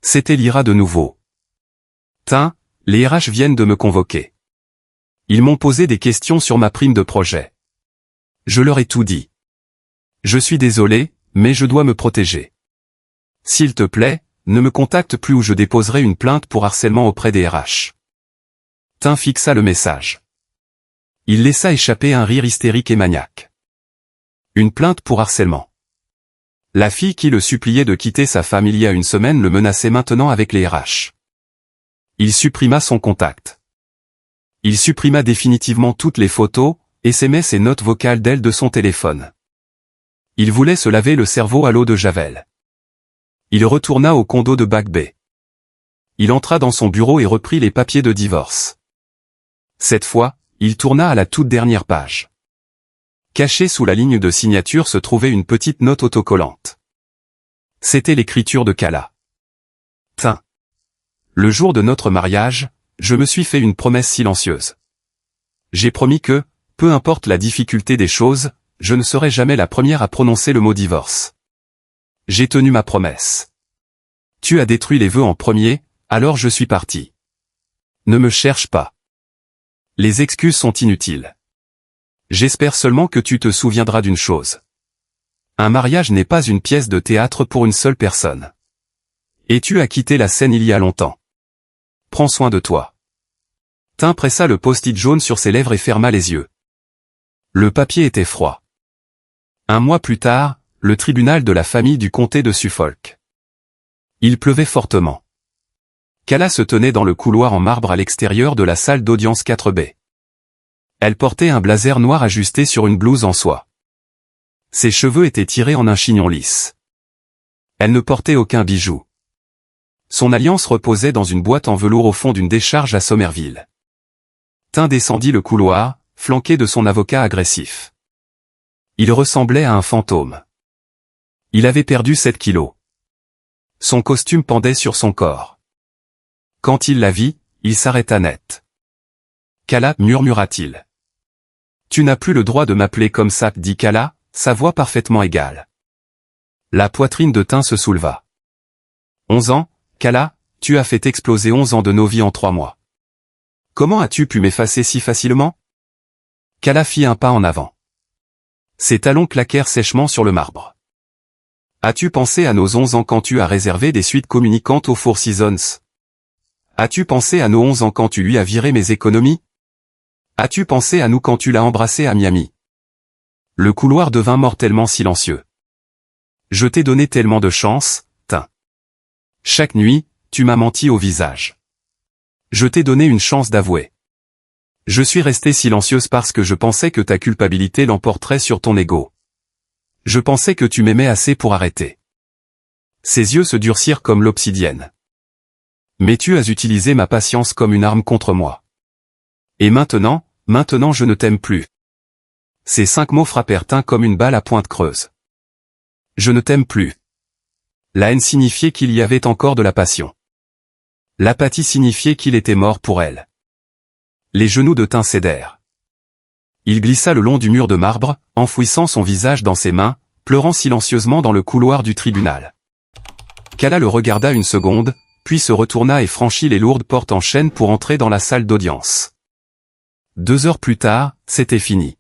C'était l'IRA de nouveau. Tin, les RH viennent de me convoquer. Ils m'ont posé des questions sur ma prime de projet. Je leur ai tout dit. Je suis désolé, mais je dois me protéger. S'il te plaît, ne me contacte plus ou je déposerai une plainte pour harcèlement auprès des RH. Tin fixa le message. Il laissa échapper un rire hystérique et maniaque. Une plainte pour harcèlement. La fille qui le suppliait de quitter sa femme il y a une semaine le menaçait maintenant avec les RH. Il supprima son contact. Il supprima définitivement toutes les photos, SMS et notes vocales d'elle de son téléphone. Il voulait se laver le cerveau à l'eau de Javel. Il retourna au condo de Back Bay. Il entra dans son bureau et reprit les papiers de divorce. Cette fois, il tourna à la toute dernière page. Cachée sous la ligne de signature se trouvait une petite note autocollante. C'était l'écriture de Kala. Tin. Le jour de notre mariage, je me suis fait une promesse silencieuse. J'ai promis que, peu importe la difficulté des choses, je ne serai jamais la première à prononcer le mot divorce. J'ai tenu ma promesse. Tu as détruit les vœux en premier, alors je suis parti. Ne me cherche pas. Les excuses sont inutiles. J'espère seulement que tu te souviendras d'une chose. Un mariage n'est pas une pièce de théâtre pour une seule personne. Et tu as quitté la scène il y a longtemps. Prends soin de toi. Tin pressa le post-it jaune sur ses lèvres et ferma les yeux. Le papier était froid. Un mois plus tard, le tribunal de la famille du comté de Suffolk. Il pleuvait fortement. Kala se tenait dans le couloir en marbre à l'extérieur de la salle d'audience 4B. Elle portait un blazer noir ajusté sur une blouse en soie. Ses cheveux étaient tirés en un chignon lisse. Elle ne portait aucun bijou. Son alliance reposait dans une boîte en velours au fond d'une décharge à Somerville. Tin descendit le couloir, flanqué de son avocat agressif. Il ressemblait à un fantôme. Il avait perdu 7 kilos. Son costume pendait sur son corps. Quand il la vit, il s'arrêta net. « Kala » murmura-t-il. « Tu n'as plus le droit de m'appeler comme ça » dit Kala, sa voix parfaitement égale. La poitrine de Tin se souleva. « 11 ans, Kala, tu as fait exploser 11 ans de nos vies en 3 mois. Comment as-tu pu m'effacer si facilement ?» Kala fit un pas en avant. Ses talons claquèrent sèchement sur le marbre. « As-tu pensé à nos 11 ans quand tu as réservé des suites communicantes au Four Seasons ? As-tu pensé à nos 11 ans quand tu lui as viré mes économies ? As-tu pensé à nous quand tu l'as embrassé à Miami ?» Le couloir devint mortellement silencieux. « Je t'ai donné tellement de chance, Tin. Chaque nuit, tu m'as menti au visage. Je t'ai donné une chance d'avouer. Je suis restée silencieuse parce que je pensais que ta culpabilité l'emporterait sur ton ego. Je pensais que tu m'aimais assez pour arrêter. » Ses yeux se durcirent comme l'obsidienne. « Mais tu as utilisé ma patience comme une arme contre moi. Et maintenant, Maintenant je ne t'aime plus. Ces 5 mots frappèrent Tin comme une balle à pointe creuse. Je ne t'aime plus. La haine signifiait qu'il y avait encore de la passion. L'apathie signifiait qu'il était mort pour elle. Les genoux de Tin cédèrent. Il glissa le long du mur de marbre, enfouissant son visage dans ses mains, pleurant silencieusement dans le couloir du tribunal. Kala le regarda une seconde, puis se retourna et franchit les lourdes portes en chêne pour entrer dans la salle d'audience. 2 heures plus tard, c'était fini.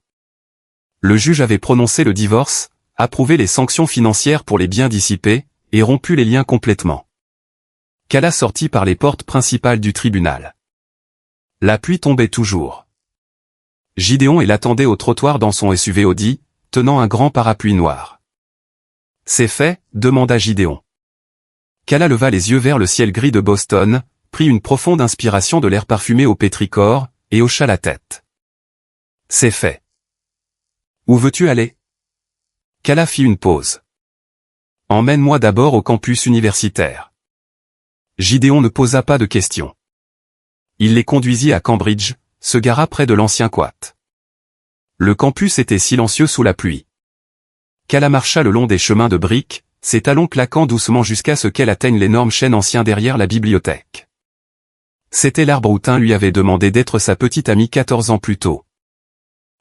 Le juge avait prononcé le divorce, approuvé les sanctions financières pour les biens dissipés, et rompu les liens complètement. Kala sortit par les portes principales du tribunal. La pluie tombait toujours. Gideon l'attendait au trottoir dans son SUV Audi, tenant un grand parapluie noir. « C'est fait ?» demanda Gideon. Kala leva les yeux vers le ciel gris de Boston, prit une profonde inspiration de l'air parfumé au pétrichor, et hocha la tête. « C'est fait. Où veux-tu aller ?» Kala fit une pause. « Emmène-moi d'abord au campus universitaire. » Gideon ne posa pas de questions. Il les conduisit à Cambridge, se gara près de l'ancien quat. Le campus était silencieux sous la pluie. Kala marcha le long des chemins de briques, ses talons claquant doucement jusqu'à ce qu'elle atteigne l'énorme chêne ancien derrière la bibliothèque. C'était l'arbre où Tin lui avait demandé d'être sa petite amie 14 ans plus tôt.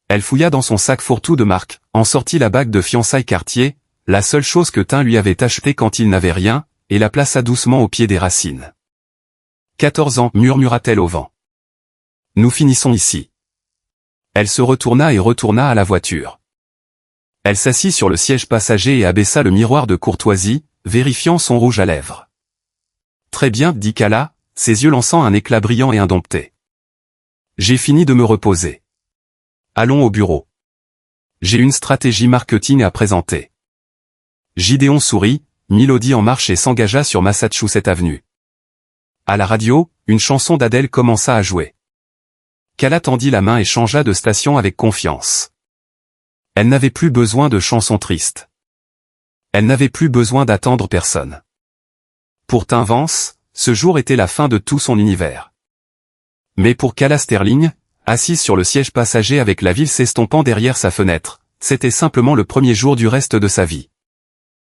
Elle fouilla dans son sac fourre-tout de marque, en sortit la bague de fiançailles Cartier, la seule chose que Tin lui avait achetée quand il n'avait rien, et la plaça doucement au pied des racines. 14 ans, murmura-t-elle au vent. Nous finissons ici. Elle se retourna et retourna à la voiture. Elle s'assit sur le siège passager et abaissa le miroir de courtoisie, vérifiant son rouge à lèvres. Très bien, dit Kala, ses yeux lançant un éclat brillant et indompté. J'ai fini de me reposer. Allons au bureau. J'ai une stratégie marketing à présenter. Gideon sourit, mit l'Audi en marche et s'engagea sur Massachusetts Avenue. À la radio, une chanson d'Adèle commença à jouer. Kala tendit la main et changea de station avec confiance. Elle n'avait plus besoin de chansons tristes. Elle n'avait plus besoin d'attendre personne. Pour Tin Vance, ce jour était la fin de tout son univers. Mais pour Kala Sterling, assise sur le siège passager avec la ville s'estompant derrière sa fenêtre, c'était simplement le premier jour du reste de sa vie.